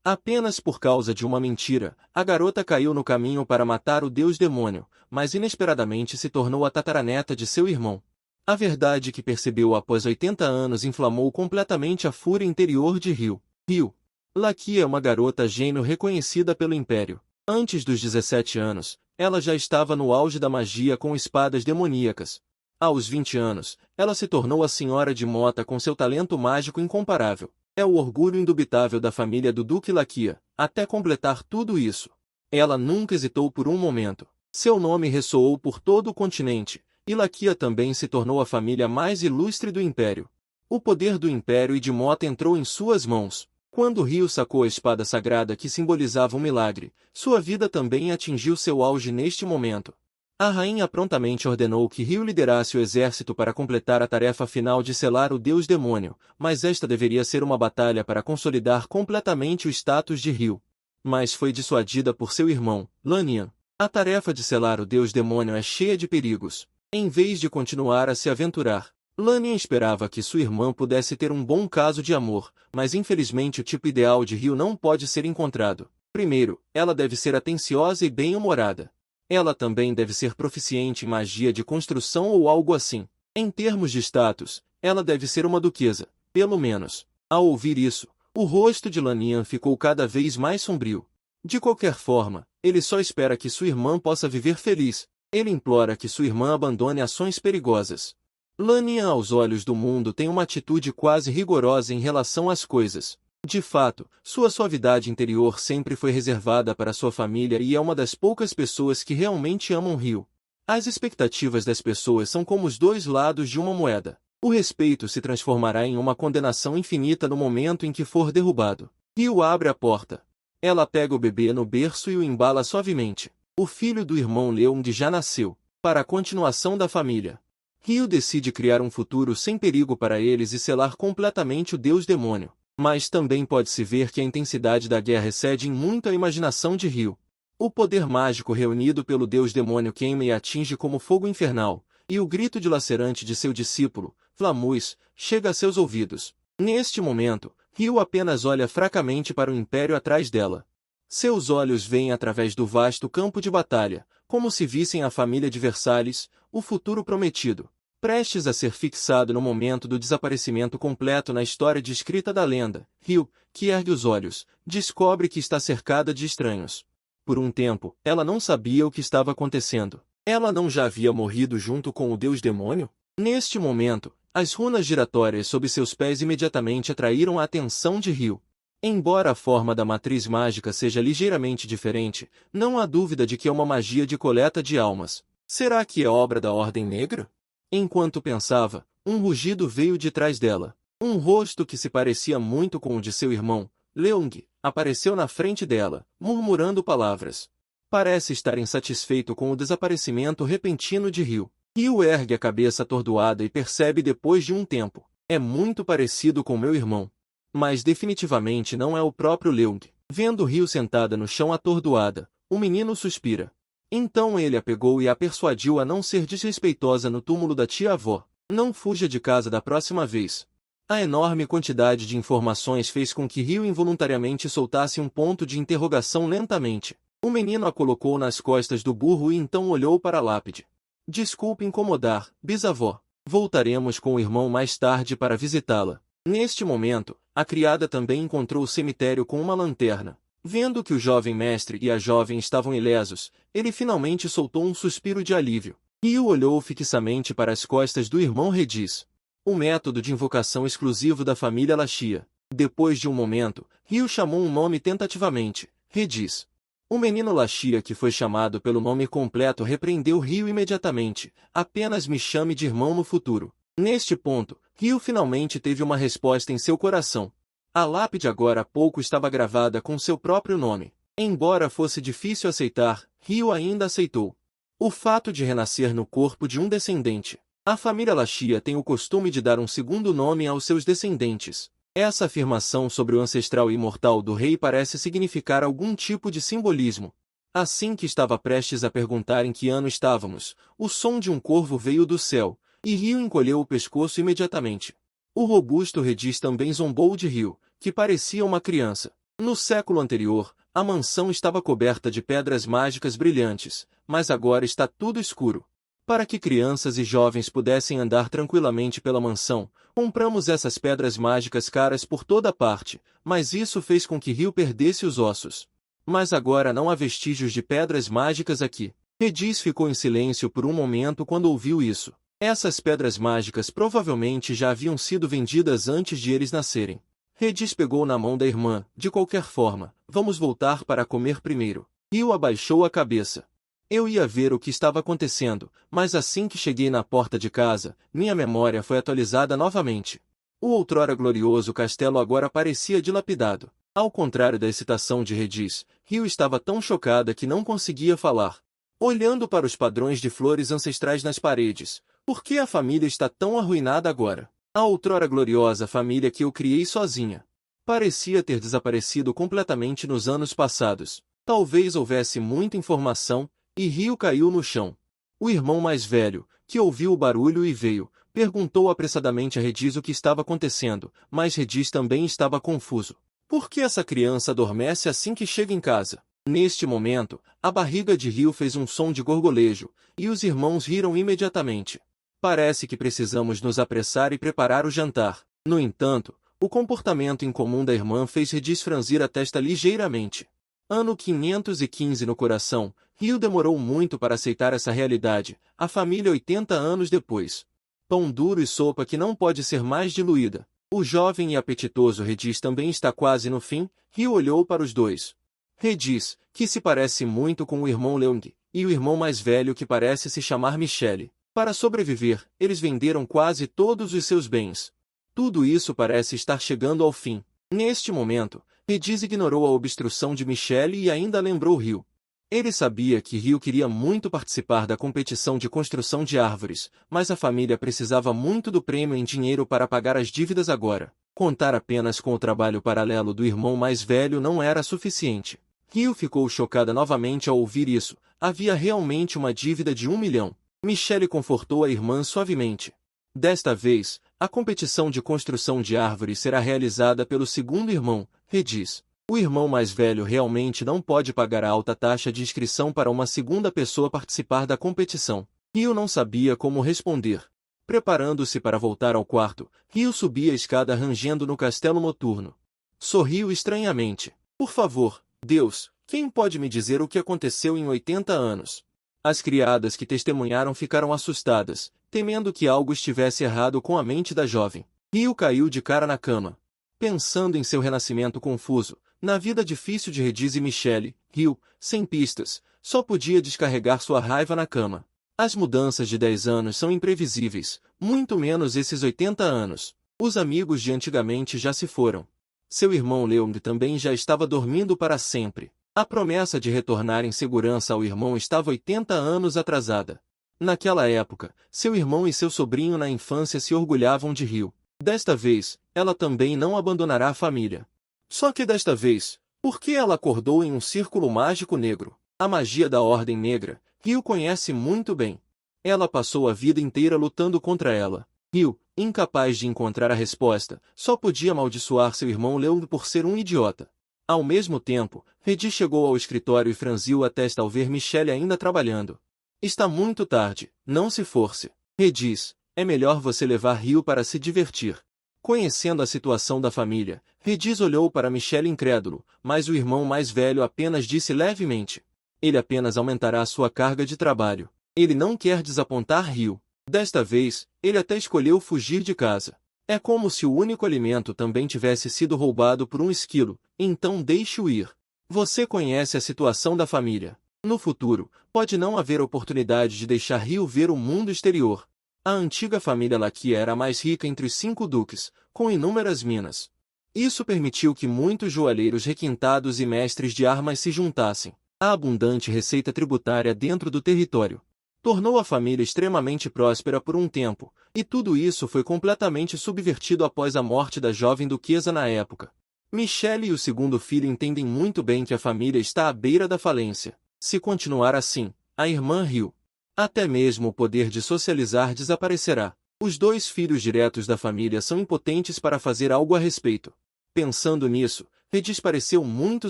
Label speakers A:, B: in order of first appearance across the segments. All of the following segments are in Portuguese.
A: Apenas por causa de uma mentira, a garota caiu no caminho para matar o deus demônio, mas inesperadamente se tornou a tataraneta de seu irmão. A verdade que percebeu após 80 anos inflamou completamente a fúria interior de Ryu. Lakia é uma garota gênio reconhecida pelo Império. Antes dos 17 anos, ela já estava no auge da magia com espadas demoníacas. Aos 20 anos, ela se tornou a Senhora de Mota com seu talento mágico incomparável. É o orgulho indubitável da família do Duque Lakia. Até completar tudo isso, ela nunca hesitou por um momento. Seu nome ressoou por todo o continente, e Lakia também se tornou a família mais ilustre do Império. O poder do Império e de Mota entrou em suas mãos. Quando Ryu sacou a espada sagrada que simbolizava um milagre, sua vida também atingiu seu auge neste momento. A rainha prontamente ordenou que Ryu liderasse o exército para completar a tarefa final de selar o deus demônio, mas esta deveria ser uma batalha para consolidar completamente o status de Ryu. Mas foi dissuadida por seu irmão, Lanian. A tarefa de selar o deus demônio é cheia de perigos. Em vez de continuar a se aventurar, Lanian esperava que sua irmã pudesse ter um bom caso de amor, mas infelizmente o tipo ideal de Ryu não pode ser encontrado. Primeiro, ela deve ser atenciosa e bem-humorada. Ela também deve ser proficiente em magia de construção ou algo assim. Em termos de status, ela deve ser uma duquesa, pelo menos. Ao ouvir isso, o rosto de Lanian ficou cada vez mais sombrio. De qualquer forma, ele só espera que sua irmã possa viver feliz. Ele implora que sua irmã abandone ações perigosas. Lanian, aos olhos do mundo, tem uma atitude quase rigorosa em relação às coisas. De fato, sua suavidade interior sempre foi reservada para sua família e é uma das poucas pessoas que realmente amam Ryu. As expectativas das pessoas são como os dois lados de uma moeda. O respeito se transformará em uma condenação infinita no momento em que for derrubado. Ryu abre a porta. Ela pega o bebê no berço e o embala suavemente. O filho do irmão Leung já nasceu. Para a continuação da família, Ryu decide criar um futuro sem perigo para eles e selar completamente o deus demônio. Mas também pode-se ver que a intensidade da guerra excede em muito a imaginação de Ryu. O poder mágico reunido pelo deus demônio queima e atinge como fogo infernal, e o grito dilacerante de seu discípulo, Flamuz, chega a seus ouvidos. Neste momento, Ryu apenas olha fracamente para o Império atrás dela. Seus olhos veem através do vasto campo de batalha, como se vissem a família de Versalhes, o futuro prometido, prestes a ser fixado no momento do desaparecimento completo na história descrita da lenda. Ryu, que ergue os olhos, descobre que está cercada de estranhos. Por um tempo, ela não sabia o que estava acontecendo. Ela não já havia morrido junto com o deus demônio? Neste momento, as runas giratórias sob seus pés imediatamente atraíram a atenção de Ryu. Embora a forma da matriz mágica seja ligeiramente diferente, não há dúvida de que é uma magia de coleta de almas. Será que é obra da Ordem Negra? Enquanto pensava, um rugido veio de trás dela. Um rosto que se parecia muito com o de seu irmão, Leung, apareceu na frente dela, murmurando palavras. Parece estar insatisfeito com o desaparecimento repentino de Ryu. Ryu ergue a cabeça atordoada e percebe depois de um tempo. É muito parecido com meu irmão. Mas definitivamente não é o próprio Leung. Vendo Ryu sentada no chão atordoada, o menino suspira. Então ele a pegou e a persuadiu a não ser desrespeitosa no túmulo da tia-avó. Não fuja de casa da próxima vez. A enorme quantidade de informações fez com que Ryu involuntariamente soltasse um ponto de interrogação lentamente. O menino a colocou nas costas do burro e então olhou para a lápide. Desculpe incomodar, bisavó. Voltaremos com o irmão mais tarde para visitá-la. Neste momento, a criada também encontrou o cemitério com uma lanterna. Vendo que o jovem mestre e a jovem estavam ilesos, ele finalmente soltou um suspiro de alívio. Ryu olhou fixamente para as costas do irmão Rediz. O método de invocação exclusivo da família Lashia. Depois de um momento, Ryu chamou um nome tentativamente, Rediz. O menino Lashia, que foi chamado pelo nome completo, repreendeu Ryu imediatamente. Apenas me chame de irmão no futuro. Neste ponto, Ryu finalmente teve uma resposta em seu coração. A lápide agora há pouco estava gravada com seu próprio nome. Embora fosse difícil aceitar, Ryu ainda aceitou. O fato de renascer no corpo de um descendente. A família Lashia tem o costume de dar um segundo nome aos seus descendentes. Essa afirmação sobre o ancestral e imortal do rei parece significar algum tipo de simbolismo. Assim que estava prestes a perguntar em que ano estávamos, o som de um corvo veio do céu, e Ryu encolheu o pescoço imediatamente. O robusto Rediz também zombou de Ryu, que parecia uma criança. No século anterior, a mansão estava coberta de pedras mágicas brilhantes, mas agora está tudo escuro. Para que crianças e jovens pudessem andar tranquilamente pela mansão, compramos essas pedras mágicas caras por toda parte, mas isso fez com que Rio perdesse os ossos. Mas agora não há vestígios de pedras mágicas aqui. Redis ficou em silêncio por um momento quando ouviu isso. Essas pedras mágicas provavelmente já haviam sido vendidas antes de eles nascerem. Redis pegou na mão da irmã. De qualquer forma, vamos voltar para comer primeiro. Rio abaixou a cabeça. Eu ia ver o que estava acontecendo, mas assim que cheguei na porta de casa, minha memória foi atualizada novamente. O outrora glorioso castelo agora parecia dilapidado. Ao contrário da excitação de Redis, Rio estava tão chocada que não conseguia falar. Olhando para os padrões de flores ancestrais nas paredes, por que a família está tão arruinada agora? A outrora gloriosa família que eu criei sozinha parecia ter desaparecido completamente nos anos passados. Talvez houvesse muita informação, e Rio caiu no chão. O irmão mais velho, que ouviu o barulho e veio, perguntou apressadamente a Redis o que estava acontecendo, mas Redis também estava confuso. Por que essa criança adormece assim que chega em casa? Neste momento, a barriga de Rio fez um som de gorgolejo, e os irmãos riram imediatamente. Parece que precisamos nos apressar e preparar o jantar. No entanto, o comportamento incomum da irmã fez Redis franzir a testa ligeiramente. Ano 515 no coração, Rio demorou muito para aceitar essa realidade, a família 80 anos depois. Pão duro e sopa que não pode ser mais diluída. O jovem e apetitoso Redis também está quase no fim. Rio olhou para os dois. Redis, que se parece muito com o irmão Leung, e o irmão mais velho que parece se chamar Michele. Para sobreviver, eles venderam quase todos os seus bens. Tudo isso parece estar chegando ao fim. Neste momento, Redis ignorou a obstrução de Michele e ainda lembrou Rio. Ele sabia que Rio queria muito participar da competição de construção de árvores, mas a família precisava muito do prêmio em dinheiro para pagar as dívidas agora. Contar apenas com o trabalho paralelo do irmão mais velho não era suficiente. Rio ficou chocada novamente ao ouvir isso. Havia realmente uma dívida de 1 milhão. Michele confortou a irmã suavemente. Desta vez, a competição de construção de árvores será realizada pelo segundo irmão, Redis. O irmão mais velho realmente não pode pagar a alta taxa de inscrição para uma segunda pessoa participar da competição. Rio não sabia como responder. Preparando-se para voltar ao quarto, Rio subia a escada rangendo no castelo noturno. Sorriu estranhamente. Por favor, Deus, quem pode me dizer o que aconteceu em 80 anos? As criadas que testemunharam ficaram assustadas, temendo que algo estivesse errado com a mente da jovem. Rio caiu de cara na cama. Pensando em seu renascimento confuso, na vida difícil de Redis e Michele, Rio, sem pistas, só podia descarregar sua raiva na cama. As mudanças de 10 anos são imprevisíveis, muito menos esses 80 anos. Os amigos de antigamente já se foram. Seu irmão Leung também já estava dormindo para sempre. A promessa de retornar em segurança ao irmão estava 80 anos atrasada. Naquela época, seu irmão e seu sobrinho na infância se orgulhavam de Rio. Desta vez, ela também não abandonará a família. Só que desta vez, por que ela acordou em um círculo mágico negro? A magia da Ordem Negra, Rio conhece muito bem. Ela passou a vida inteira lutando contra ela. Rio, incapaz de encontrar a resposta, só podia amaldiçoar seu irmão Leung por ser um idiota. Ao mesmo tempo, Redis chegou ao escritório e franziu a testa ao ver Michele ainda trabalhando. Está muito tarde, não se force. Redis, é melhor você levar Rio para se divertir. Conhecendo a situação da família, Redis olhou para Michele incrédulo, mas o irmão mais velho apenas disse levemente. Ele apenas aumentará sua carga de trabalho. Ele não quer desapontar Rio. Desta vez, ele até escolheu fugir de casa. É como se o único alimento também tivesse sido roubado por um esquilo, então deixe-o ir. Você conhece a situação da família. No futuro, pode não haver oportunidade de deixar Rio ver o mundo exterior. A antiga família Laqui era a mais rica entre os 5 duques, com inúmeras minas. Isso permitiu que muitos joalheiros requintados e mestres de armas se juntassem. A abundante receita tributária dentro do território tornou a família extremamente próspera por um tempo, e tudo isso foi completamente subvertido após a morte da jovem duquesa na época. Michele e o segundo filho entendem muito bem que a família está à beira da falência. Se continuar assim, a irmã Rio, até mesmo o poder de socializar desaparecerá. Os 2 filhos diretos da família são impotentes para fazer algo a respeito. Pensando nisso, Redis pareceu muito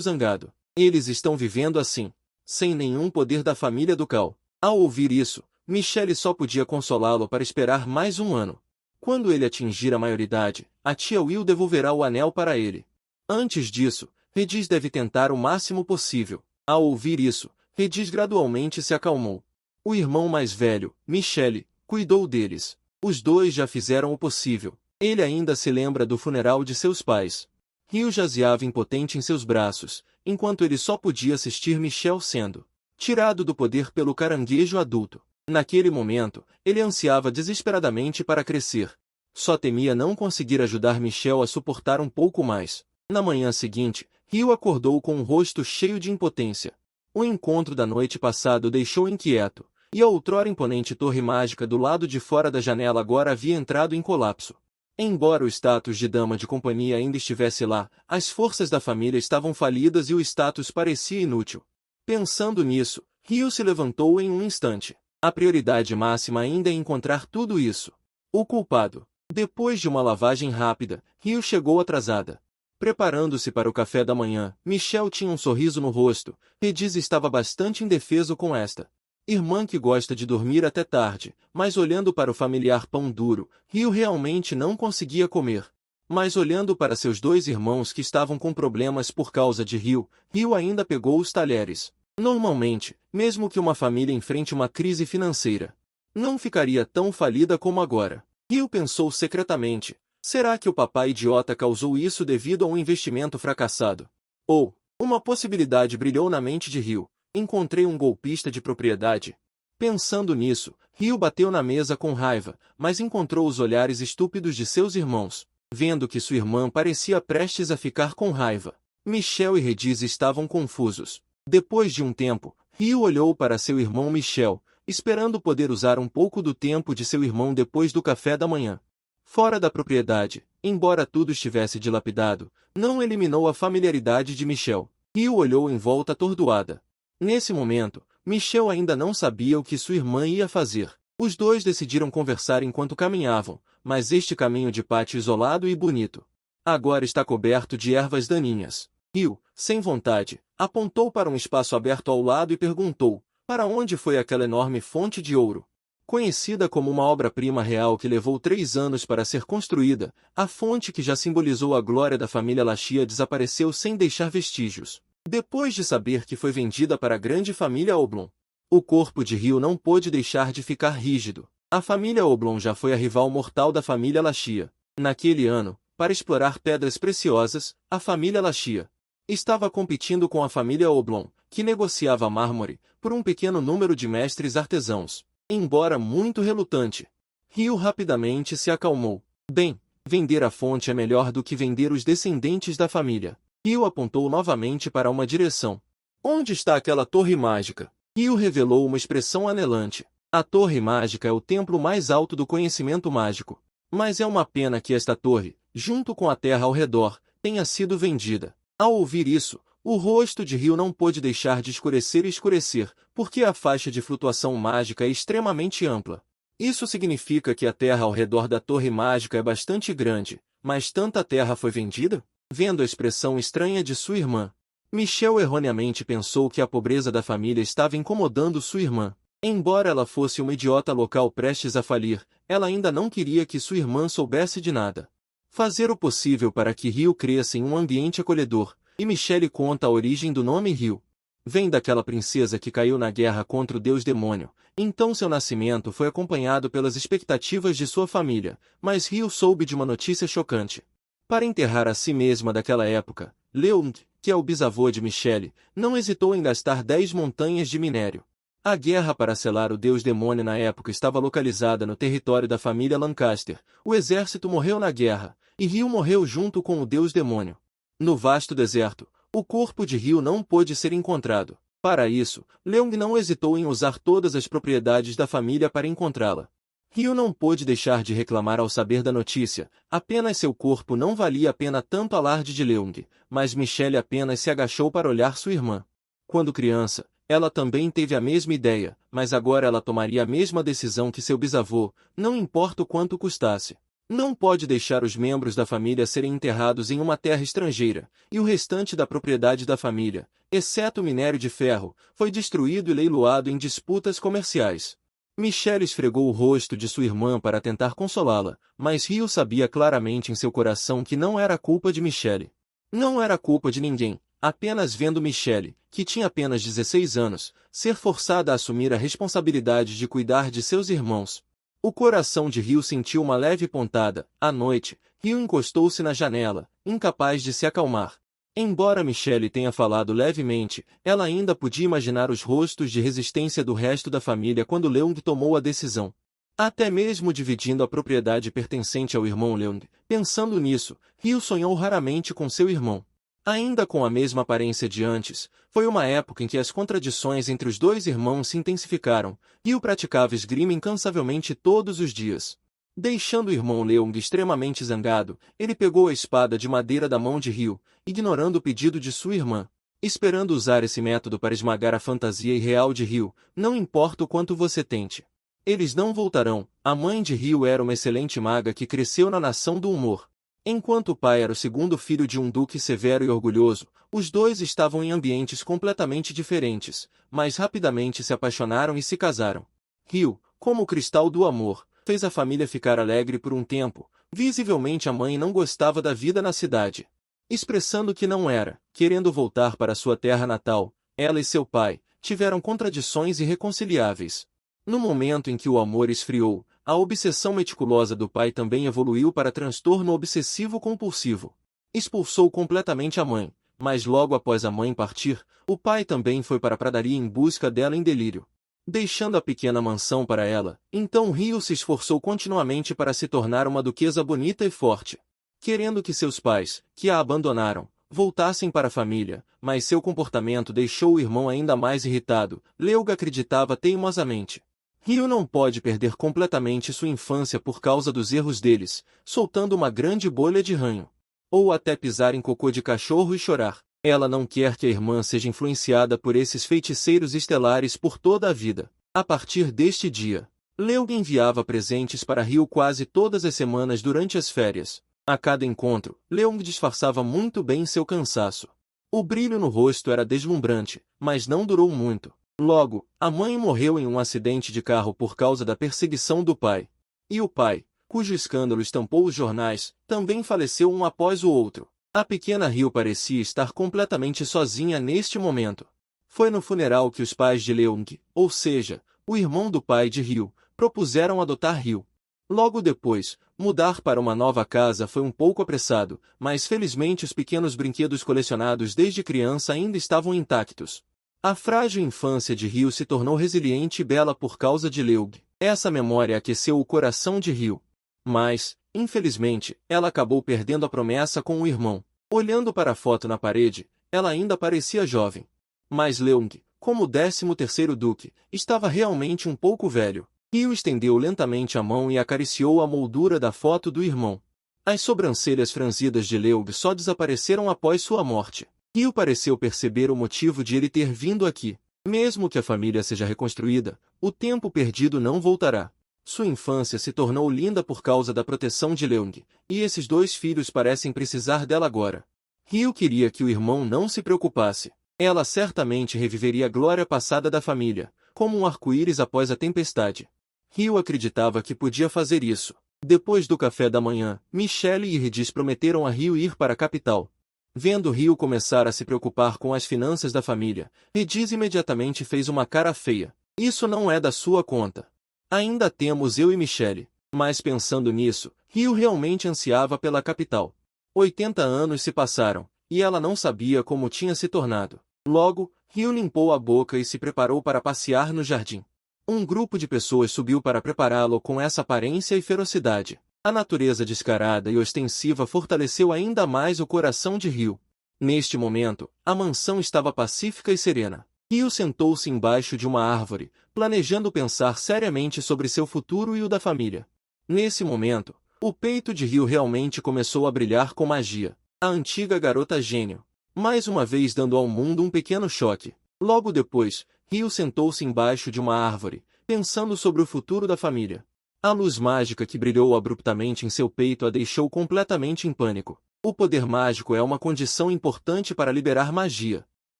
A: zangado. Eles estão vivendo assim, sem nenhum poder da família ducal. Ao ouvir isso, Michelle só podia consolá-lo para esperar mais um ano. Quando ele atingir a maioridade, a tia Will devolverá o anel para ele. Antes disso, Redis deve tentar o máximo possível. Ao ouvir isso, Redis gradualmente se acalmou. O irmão mais velho, Michelle, cuidou deles. Os dois já fizeram o possível. Ele ainda se lembra do funeral de seus pais. Rio jazeava impotente em seus braços, enquanto ele só podia assistir Michelle sendo tirado do poder pelo caranguejo adulto. Naquele momento, ele ansiava desesperadamente para crescer. Só temia não conseguir ajudar Michelle a suportar um pouco mais. Na manhã seguinte, Rio acordou com um rosto cheio de impotência. O encontro da noite passada o deixou inquieto, e a outrora imponente torre mágica do lado de fora da janela agora havia entrado em colapso. Embora o status de dama de companhia ainda estivesse lá, as forças da família estavam falidas e o status parecia inútil. Pensando nisso, Rio se levantou em um instante. A prioridade máxima ainda é encontrar tudo isso. O culpado. Depois de uma lavagem rápida, Rio chegou atrasada. Preparando-se para o café da manhã, Michelle tinha um sorriso no rosto. Redis estava bastante indefeso com esta irmã que gosta de dormir até tarde, mas olhando para o familiar pão duro, Rio realmente não conseguia comer. Mas olhando para seus dois irmãos que estavam com problemas por causa de Rio, Rio ainda pegou os talheres. Normalmente, mesmo que uma família enfrente uma crise financeira, não ficaria tão falida como agora. Rio pensou secretamente, será que o papai idiota causou isso devido a um investimento fracassado? Ou, uma possibilidade brilhou na mente de Rio. Encontrei um golpista de propriedade. Pensando nisso, Rio bateu na mesa com raiva, mas encontrou os olhares estúpidos de seus irmãos. Vendo que sua irmã parecia prestes a ficar com raiva, Michelle e Redis estavam confusos. Depois de um tempo, Rio olhou para seu irmão Michelle, esperando poder usar um pouco do tempo de seu irmão depois do café da manhã. Fora da propriedade, embora tudo estivesse dilapidado, não eliminou a familiaridade de Michelle. Rio olhou em volta atordoada. Nesse momento, Michelle ainda não sabia o que sua irmã ia fazer. Os dois decidiram conversar enquanto caminhavam, mas este caminho de pátio isolado e bonito agora está coberto de ervas daninhas. Rio, sem vontade, apontou para um espaço aberto ao lado e perguntou, para onde foi aquela enorme fonte de ouro? Conhecida como uma obra-prima real que levou 3 anos para ser construída, a fonte que já simbolizou a glória da família Lachia desapareceu sem deixar vestígios. Depois de saber que foi vendida para a grande família Oblong, o corpo de Rio não pôde deixar de ficar rígido. A família Oblong já foi a rival mortal da família Lachia. Naquele ano, para explorar pedras preciosas, a família Lachia estava competindo com a família Oblong, que negociava mármore, por um pequeno número de mestres artesãos. Embora muito relutante, Rio rapidamente se acalmou. Bem, vender a fonte é melhor do que vender os descendentes da família. Rio apontou novamente para uma direção. Onde está aquela torre mágica? Rio revelou uma expressão anelante. A torre mágica é o templo mais alto do conhecimento mágico. Mas é uma pena que esta torre, junto com a terra ao redor, tenha sido vendida. Ao ouvir isso, o rosto de Rio não pôde deixar de escurecer e escurecer, porque a faixa de flutuação mágica é extremamente ampla. Isso significa que a terra ao redor da torre mágica é bastante grande, mas tanta terra foi vendida? Vendo a expressão estranha de sua irmã, Michelle erroneamente pensou que a pobreza da família estava incomodando sua irmã. Embora ela fosse uma idiota local prestes a falir, ela ainda não queria que sua irmã soubesse de nada. Fazer o possível para que Rio cresça em um ambiente acolhedor, e Michelle conta a origem do nome Rio. Vem daquela princesa que caiu na guerra contra o deus demônio, então seu nascimento foi acompanhado pelas expectativas de sua família, mas Rio soube de uma notícia chocante. Para enterrar a si mesma daquela época, Leung, que é o bisavô de Michelle, não hesitou em gastar 10 montanhas de minério. A guerra para selar o deus demônio na época estava localizada no território da família Lancaster. O exército morreu na guerra, e Rio morreu junto com o deus demônio. No vasto deserto, o corpo de Rio não pôde ser encontrado. Para isso, Leung não hesitou em usar todas as propriedades da família para encontrá-la. Rio não pôde deixar de reclamar ao saber da notícia, apenas seu corpo não valia a pena tanto alarde de Leung, mas Michelle apenas se agachou para olhar sua irmã. Quando criança, ela também teve a mesma ideia, mas agora ela tomaria a mesma decisão que seu bisavô, não importa o quanto custasse. Não pode deixar os membros da família serem enterrados em uma terra estrangeira, e o restante da propriedade da família, exceto o minério de ferro, foi destruído e leiloado em disputas comerciais. Michelle esfregou o rosto de sua irmã para tentar consolá-la, mas Rio sabia claramente em seu coração que não era culpa de Michelle. Não era culpa de ninguém, apenas vendo Michelle, que tinha apenas 16 anos, ser forçada a assumir a responsabilidade de cuidar de seus irmãos. O coração de Rio sentiu uma leve pontada. À noite, Rio encostou-se na janela, incapaz de se acalmar. Embora Michelle tenha falado levemente, ela ainda podia imaginar os rostos de resistência do resto da família quando Leung tomou a decisão. Até mesmo dividindo a propriedade pertencente ao irmão Leung. Pensando nisso, Rio sonhou raramente com seu irmão. Ainda com a mesma aparência de antes, foi uma época em que as contradições entre os dois irmãos se intensificaram. Rio praticava esgrima incansavelmente todos os dias. Deixando o irmão Leung extremamente zangado, ele pegou a espada de madeira da mão de Rio, ignorando o pedido de sua irmã. Esperando usar esse método para esmagar a fantasia irreal de Rio, não importa o quanto você tente. Eles não voltarão. A mãe de Rio era uma excelente maga que cresceu na nação do humor. Enquanto o pai era o segundo filho de um duque severo e orgulhoso, os dois estavam em ambientes completamente diferentes, mas rapidamente se apaixonaram e se casaram. Rio, como o cristal do amor, fez a família ficar alegre por um tempo. Visivelmente a mãe não gostava da vida na cidade. Expressando que não era, querendo voltar para sua terra natal, ela e seu pai tiveram contradições irreconciliáveis. No momento em que o amor esfriou, a obsessão meticulosa do pai também evoluiu para transtorno obsessivo-compulsivo. Expulsou completamente a mãe, mas logo após a mãe partir, o pai também foi para a pradaria em busca dela em delírio. Deixando a pequena mansão para ela, então Rio se esforçou continuamente para se tornar uma duquesa bonita e forte. Querendo que seus pais, que a abandonaram, voltassem para a família, mas seu comportamento deixou o irmão ainda mais irritado. Leung acreditava teimosamente. Rio não pode perder completamente sua infância por causa dos erros deles, soltando uma grande bolha de ranho. Ou até pisar em cocô de cachorro e chorar. Ela não quer que a irmã seja influenciada por esses feiticeiros estelares por toda a vida. A partir deste dia, Leung enviava presentes para Rio quase todas as semanas durante as férias. A cada encontro, Leung disfarçava muito bem seu cansaço. O brilho no rosto era deslumbrante, mas não durou muito. Logo, a mãe morreu em um acidente de carro por causa da perseguição do pai. E o pai, cujo escândalo estampou os jornais, também faleceu um após o outro. A pequena Rio parecia estar completamente sozinha neste momento. Foi no funeral que os pais de Leung, ou seja, o irmão do pai de Rio, propuseram adotar Rio. Logo depois, mudar para uma nova casa foi um pouco apressado, mas felizmente os pequenos brinquedos colecionados desde criança ainda estavam intactos. A frágil infância de Rio se tornou resiliente e bela por causa de Leung. Essa memória aqueceu o coração de Rio. Mas, infelizmente, ela acabou perdendo a promessa com o irmão. Olhando para a foto na parede, ela ainda parecia jovem. Mas Leung, como o 13º duque, estava realmente um pouco velho. Rio estendeu lentamente a mão e acariciou a moldura da foto do irmão. As sobrancelhas franzidas de Leung só desapareceram após sua morte. Rio pareceu perceber o motivo de ele ter vindo aqui. Mesmo que a família seja reconstruída, o tempo perdido não voltará. Sua infância se tornou linda por causa da proteção de Leung, e esses dois filhos parecem precisar dela agora. Rio queria que o irmão não se preocupasse. Ela certamente reviveria a glória passada da família, como um arco-íris após a tempestade. Rio acreditava que podia fazer isso. Depois do café da manhã, Michelle e Redis prometeram a Rio ir para a capital. Vendo Rio começar a se preocupar com as finanças da família, Redis imediatamente fez uma cara feia. Isso não é da sua conta. Ainda temos eu e Michelle. Mas pensando nisso, Rio realmente ansiava pela capital. 80 anos se passaram, e ela não sabia como tinha se tornado. Logo, Rio limpou a boca e se preparou para passear no jardim. Um grupo de pessoas subiu para prepará-lo com essa aparência e ferocidade. A natureza descarada e ostensiva fortaleceu ainda mais o coração de Rio. Neste momento, a mansão estava pacífica e serena. Rio sentou-se embaixo de uma árvore, planejando pensar seriamente sobre seu futuro e o da família. Nesse momento, o peito de Rio realmente começou a brilhar com magia. A antiga garota gênio, mais uma vez dando ao mundo um pequeno choque. Logo depois, Rio sentou-se embaixo de uma árvore, pensando sobre o futuro da família. A luz mágica que brilhou abruptamente em seu peito a deixou completamente em pânico. O poder mágico é uma condição importante para liberar magia.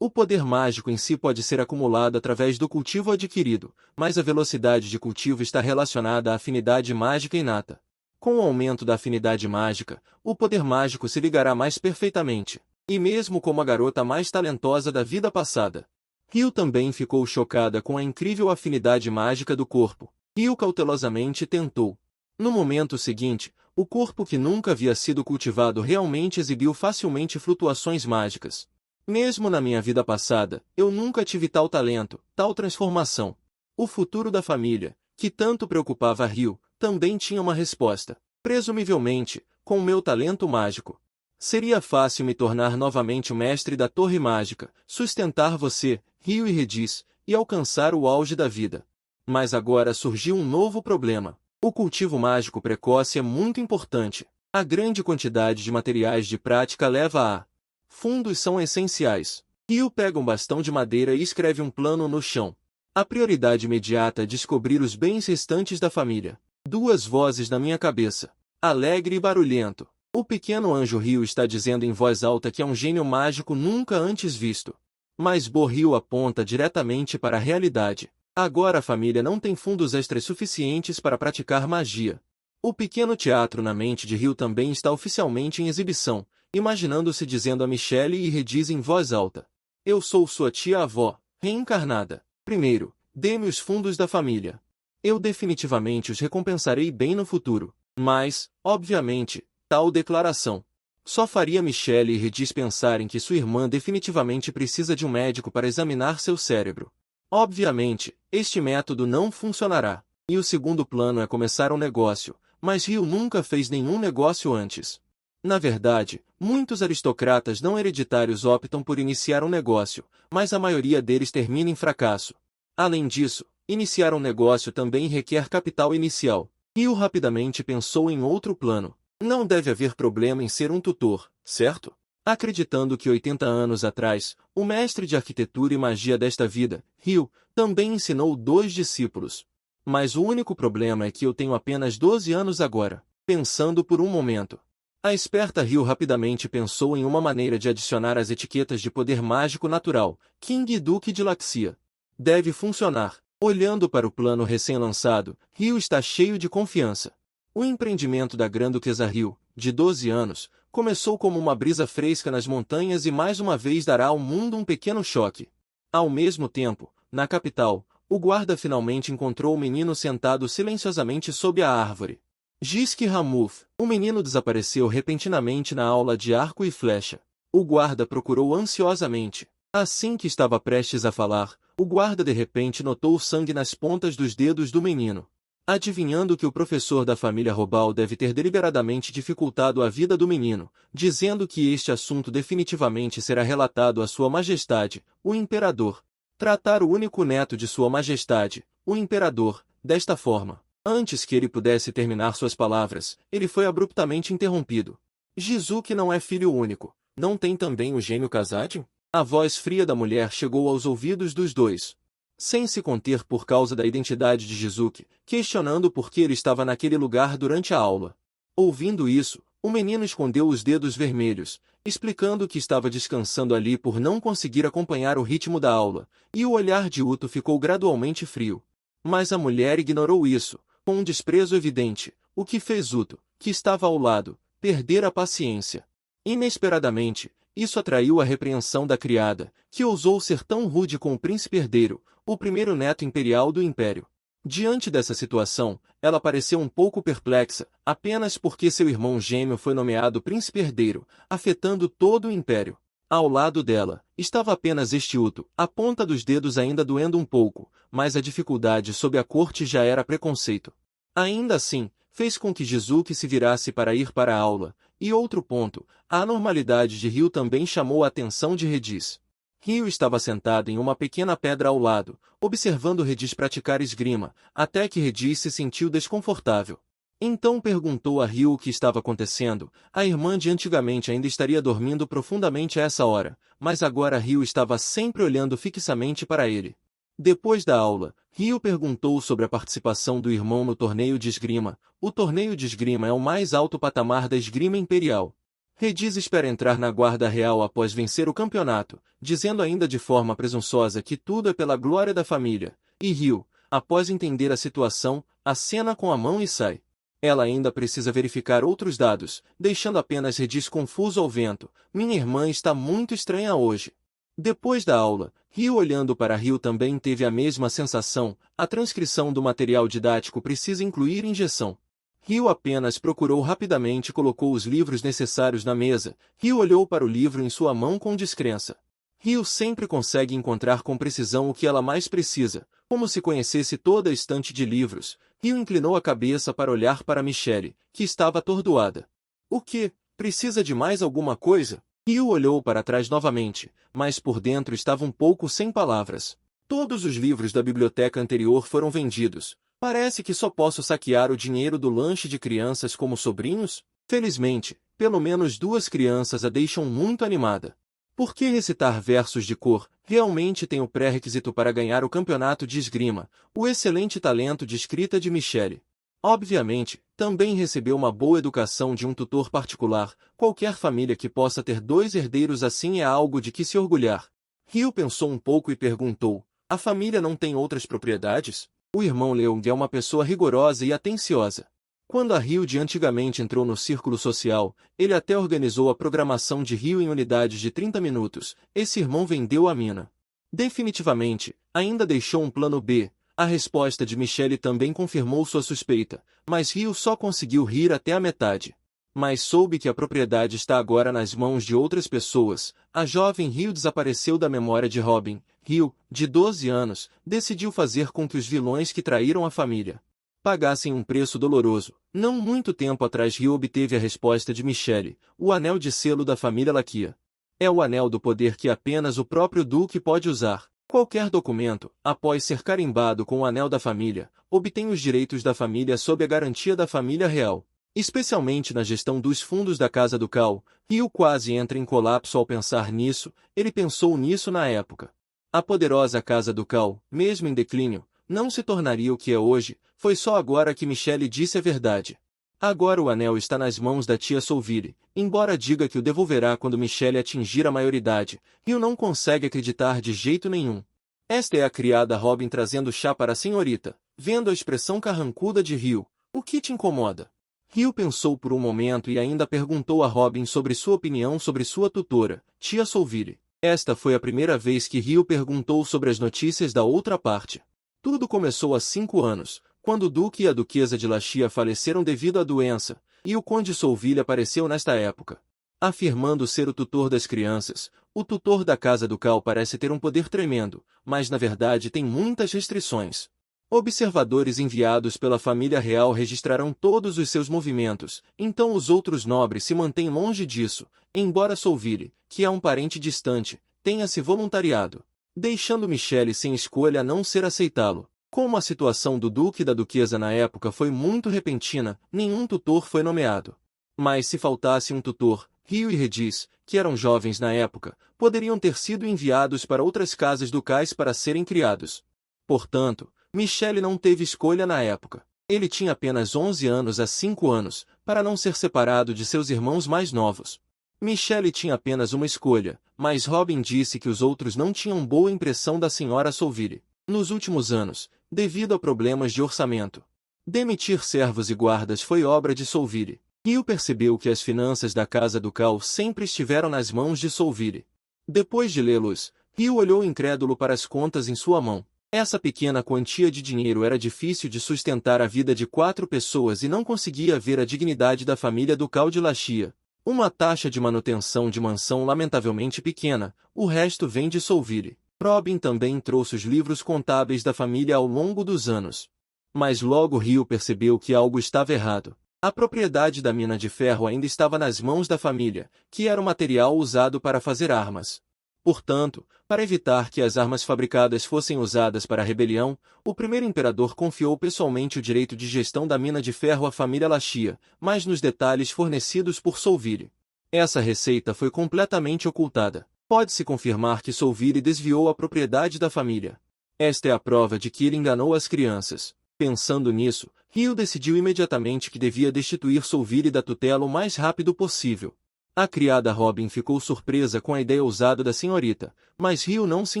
A: O poder mágico em si pode ser acumulado através do cultivo adquirido, mas a velocidade de cultivo está relacionada à afinidade mágica inata. Com o aumento da afinidade mágica, o poder mágico se ligará mais perfeitamente, e mesmo como a garota mais talentosa da vida passada. Ryu também ficou chocada com a incrível afinidade mágica do corpo. Ryu cautelosamente tentou. No momento seguinte, o corpo que nunca havia sido cultivado realmente exibiu facilmente flutuações mágicas. Mesmo na minha vida passada, eu nunca tive tal talento, tal transformação. O futuro da família, que tanto preocupava Ryu, também tinha uma resposta. Presumivelmente, com o meu talento mágico. Seria fácil me tornar novamente o mestre da Torre Mágica, sustentar você, Ryu e Redis, e alcançar o auge da vida. Mas agora surgiu um novo problema. O cultivo mágico precoce é muito importante. A grande quantidade de materiais de prática leva a... Fundos são essenciais. Ryu pega um bastão de madeira e escreve um plano no chão. A prioridade imediata é descobrir os bens restantes da família. Duas vozes na minha cabeça. Alegre e barulhento. O pequeno anjo Ryu está dizendo em voz alta que é um gênio mágico nunca antes visto. Mas Ryu aponta diretamente para a realidade. Agora a família não tem fundos extras suficientes para praticar magia. O pequeno teatro na mente de Ryu também está oficialmente em exibição, imaginando-se dizendo a Michelle e Redis em voz alta. Eu sou sua tia-avó, reencarnada. Primeiro, dê-me os fundos da família. Eu definitivamente os recompensarei bem no futuro. Mas, obviamente, tal declaração só faria Michelle e Redis pensarem que sua irmã definitivamente precisa de um médico para examinar seu cérebro. Obviamente, este método não funcionará. E o segundo plano é começar um negócio, mas Ryu nunca fez nenhum negócio antes. Na verdade, muitos aristocratas não hereditários optam por iniciar um negócio, mas a maioria deles termina em fracasso. Além disso, iniciar um negócio também requer capital inicial. Ryu rapidamente pensou em outro plano. Não deve haver problema em ser um tutor, certo? Acreditando que 80 anos atrás, o mestre de arquitetura e magia desta vida, Ryu, também ensinou 2 discípulos. Mas o único problema é que eu tenho apenas 12 anos agora. Pensando por um momento. A esperta Ryu rapidamente pensou em uma maneira de adicionar as etiquetas de poder mágico natural, King e Duque de Laxia. Deve funcionar. Olhando para o plano recém-lançado, Ryu está cheio de confiança. O empreendimento da Grã-Duquesa Ryu, de 12 anos, começou como uma brisa fresca nas montanhas e mais uma vez dará ao mundo um pequeno choque. Ao mesmo tempo, na capital, o guarda finalmente encontrou o menino sentado silenciosamente sob a árvore. Jiski Ramuth. O menino desapareceu repentinamente na aula de arco e flecha. O guarda procurou ansiosamente. Assim que estava prestes a falar, o guarda de repente notou o sangue nas pontas dos dedos do menino. Adivinhando que o professor da família Robal deve ter deliberadamente dificultado a vida do menino, dizendo que este assunto definitivamente será relatado a Sua Majestade, o Imperador. Tratar o único neto de Sua Majestade, o Imperador, desta forma. Antes que ele pudesse terminar suas palavras, ele foi abruptamente interrompido. Jizuki não é filho único. Não tem também o gêmeo Kazadin? A voz fria da mulher chegou aos ouvidos dos dois. Sem se conter por causa da identidade de Jizuki, questionando por que ele estava naquele lugar durante a aula. Ouvindo isso, o menino escondeu os dedos vermelhos, explicando que estava descansando ali por não conseguir acompanhar o ritmo da aula, e o olhar de Uto ficou gradualmente frio. Mas a mulher ignorou isso, com um desprezo evidente, o que fez Uto, que estava ao lado, perder a paciência. Inesperadamente, isso atraiu a repreensão da criada, que ousou ser tão rude com o príncipe herdeiro, o primeiro neto imperial do império. Diante dessa situação, ela pareceu um pouco perplexa, apenas porque seu irmão gêmeo foi nomeado príncipe herdeiro, afetando todo o império. Ao lado dela, estava apenas este Uto, a ponta dos dedos ainda doendo um pouco, mas a dificuldade sob a corte já era preconceito. Ainda assim, fez com que Jizuki se virasse para ir para a aula, e outro ponto, a anormalidade de Ryu também chamou a atenção de Redis. Ryu estava sentado em uma pequena pedra ao lado, observando Redis praticar esgrima, até que Redis se sentiu desconfortável. Então perguntou a Ryu o que estava acontecendo. A irmã de antigamente ainda estaria dormindo profundamente a essa hora, mas agora Ryu estava sempre olhando fixamente para ele. Depois da aula, Ryo perguntou sobre a participação do irmão no torneio de esgrima. O torneio de esgrima é o mais alto patamar da esgrima imperial. Rediz espera entrar na guarda real após vencer o campeonato, dizendo ainda de forma presunçosa que tudo é pela glória da família. E Ryo, após entender a situação, acena com a mão e sai. Ela ainda precisa verificar outros dados, deixando apenas Rediz confuso ao vento. Minha irmã está muito estranha hoje. Depois da aula, Ryo olhando para Ryo também teve a mesma sensação. A transcrição do material didático precisa incluir injeção. Ryo apenas procurou rapidamente e colocou os livros necessários na mesa. Ryo olhou para o livro em sua mão com descrença. Ryo sempre consegue encontrar com precisão o que ela mais precisa, como se conhecesse toda a estante de livros. Ryo inclinou a cabeça para olhar para Michelle, que estava atordoada. O quê? Precisa de mais alguma coisa? Ryo olhou para trás novamente, mas por dentro estava um pouco sem palavras. Todos os livros da biblioteca anterior foram vendidos. Parece que só posso saquear o dinheiro do lanche de crianças como sobrinhos? Felizmente, pelo menos 2 crianças a deixam muito animada. Por que recitar versos de cor? Realmente tem o pré-requisito para ganhar o campeonato de esgrima, o excelente talento de escrita de Michelle. Obviamente, também recebeu uma boa educação de um tutor particular. Qualquer família que possa ter 2 herdeiros assim é algo de que se orgulhar. Ryo pensou um pouco e perguntou, a família não tem outras propriedades? O irmão Leung é uma pessoa rigorosa e atenciosa. Quando a Ryo de antigamente entrou no círculo social, ele até organizou a programação de Ryo em unidades de 30 minutos. Esse irmão vendeu a mina. Definitivamente, ainda deixou um plano B. A resposta de Michelle também confirmou sua suspeita, mas Ryo só conseguiu rir até a metade. Mas soube que a propriedade está agora nas mãos de outras pessoas. A jovem Ryo desapareceu da memória de Robin. Ryo, de 12 anos, decidiu fazer com que os vilões que traíram a família pagassem um preço doloroso. Não muito tempo atrás Ryo obteve a resposta de Michelle, o anel de selo da família Lakia. É o anel do poder que apenas o próprio Duque pode usar. Qualquer documento, após ser carimbado com o anel da família, obtém os direitos da família sob a garantia da família real. Especialmente na gestão dos fundos da Casa Ducal, Ryo quase entra em colapso ao pensar nisso. Ele pensou nisso na época. A poderosa Casa Ducal, mesmo em declínio, não se tornaria o que é hoje. Foi só agora que Michelle disse a verdade. Agora o anel está nas mãos da tia Soulville, embora diga que o devolverá quando Michelle atingir a maioridade. Ryo não consegue acreditar de jeito nenhum. Esta é a criada Robin trazendo chá para a senhorita. Vendo a expressão carrancuda de Ryo, o que te incomoda? Ryo pensou por um momento e ainda perguntou a Robin sobre sua opinião sobre sua tutora, tia Soulville. Esta foi a primeira vez que Ryo perguntou sobre as notícias da outra parte. Tudo começou há 5 anos, quando o Duque e a Duquesa de Lachia faleceram devido à doença, e o Conde Soulville apareceu nesta época. Afirmando ser o tutor das crianças, o tutor da Casa Ducal parece ter um poder tremendo, mas na verdade tem muitas restrições. Observadores enviados pela família real registrarão todos os seus movimentos, então os outros nobres se mantêm longe disso, embora Soulville, que é um parente distante, tenha se voluntariado, deixando Michelle sem escolha a não ser aceitá-lo. Como a situação do Duque e da Duquesa na época foi muito repentina, nenhum tutor foi nomeado. Mas se faltasse um tutor, Ryo e Rediz, que eram jovens na época, poderiam ter sido enviados para outras casas ducais para serem criados. Portanto, Michelle não teve escolha na época. Ele tinha apenas 11 anos há 5 anos, para não ser separado de seus irmãos mais novos. Michelle tinha apenas uma escolha, mas Robin disse que os outros não tinham boa impressão da senhora Soulville. Nos últimos anos, devido a problemas de orçamento, demitir servos e guardas foi obra de Soulville. Ryo percebeu que as finanças da Casa Ducal sempre estiveram nas mãos de Soulville. Depois de lê-los, Ryo olhou incrédulo para as contas em sua mão. Essa pequena quantia de dinheiro era difícil de sustentar a vida de 4 pessoas e não conseguia ver a dignidade da família ducal de Lachia. Uma taxa de manutenção de mansão lamentavelmente pequena, o resto vem de Soulville. Robin também trouxe os livros contábeis da família ao longo dos anos. Mas logo Ryo percebeu que algo estava errado. A propriedade da mina de ferro ainda estava nas mãos da família, que era o material usado para fazer armas. Portanto, para evitar que as armas fabricadas fossem usadas para a rebelião, o primeiro imperador confiou pessoalmente o direito de gestão da mina de ferro à família Lachia, mas nos detalhes fornecidos por Soulville. Essa receita foi completamente ocultada. Pode-se confirmar que Soulville desviou a propriedade da família. Esta é a prova de que ele enganou as crianças. Pensando nisso, Rio decidiu imediatamente que devia destituir Soulville da tutela o mais rápido possível. A criada Robin ficou surpresa com a ideia ousada da senhorita, mas Rio não se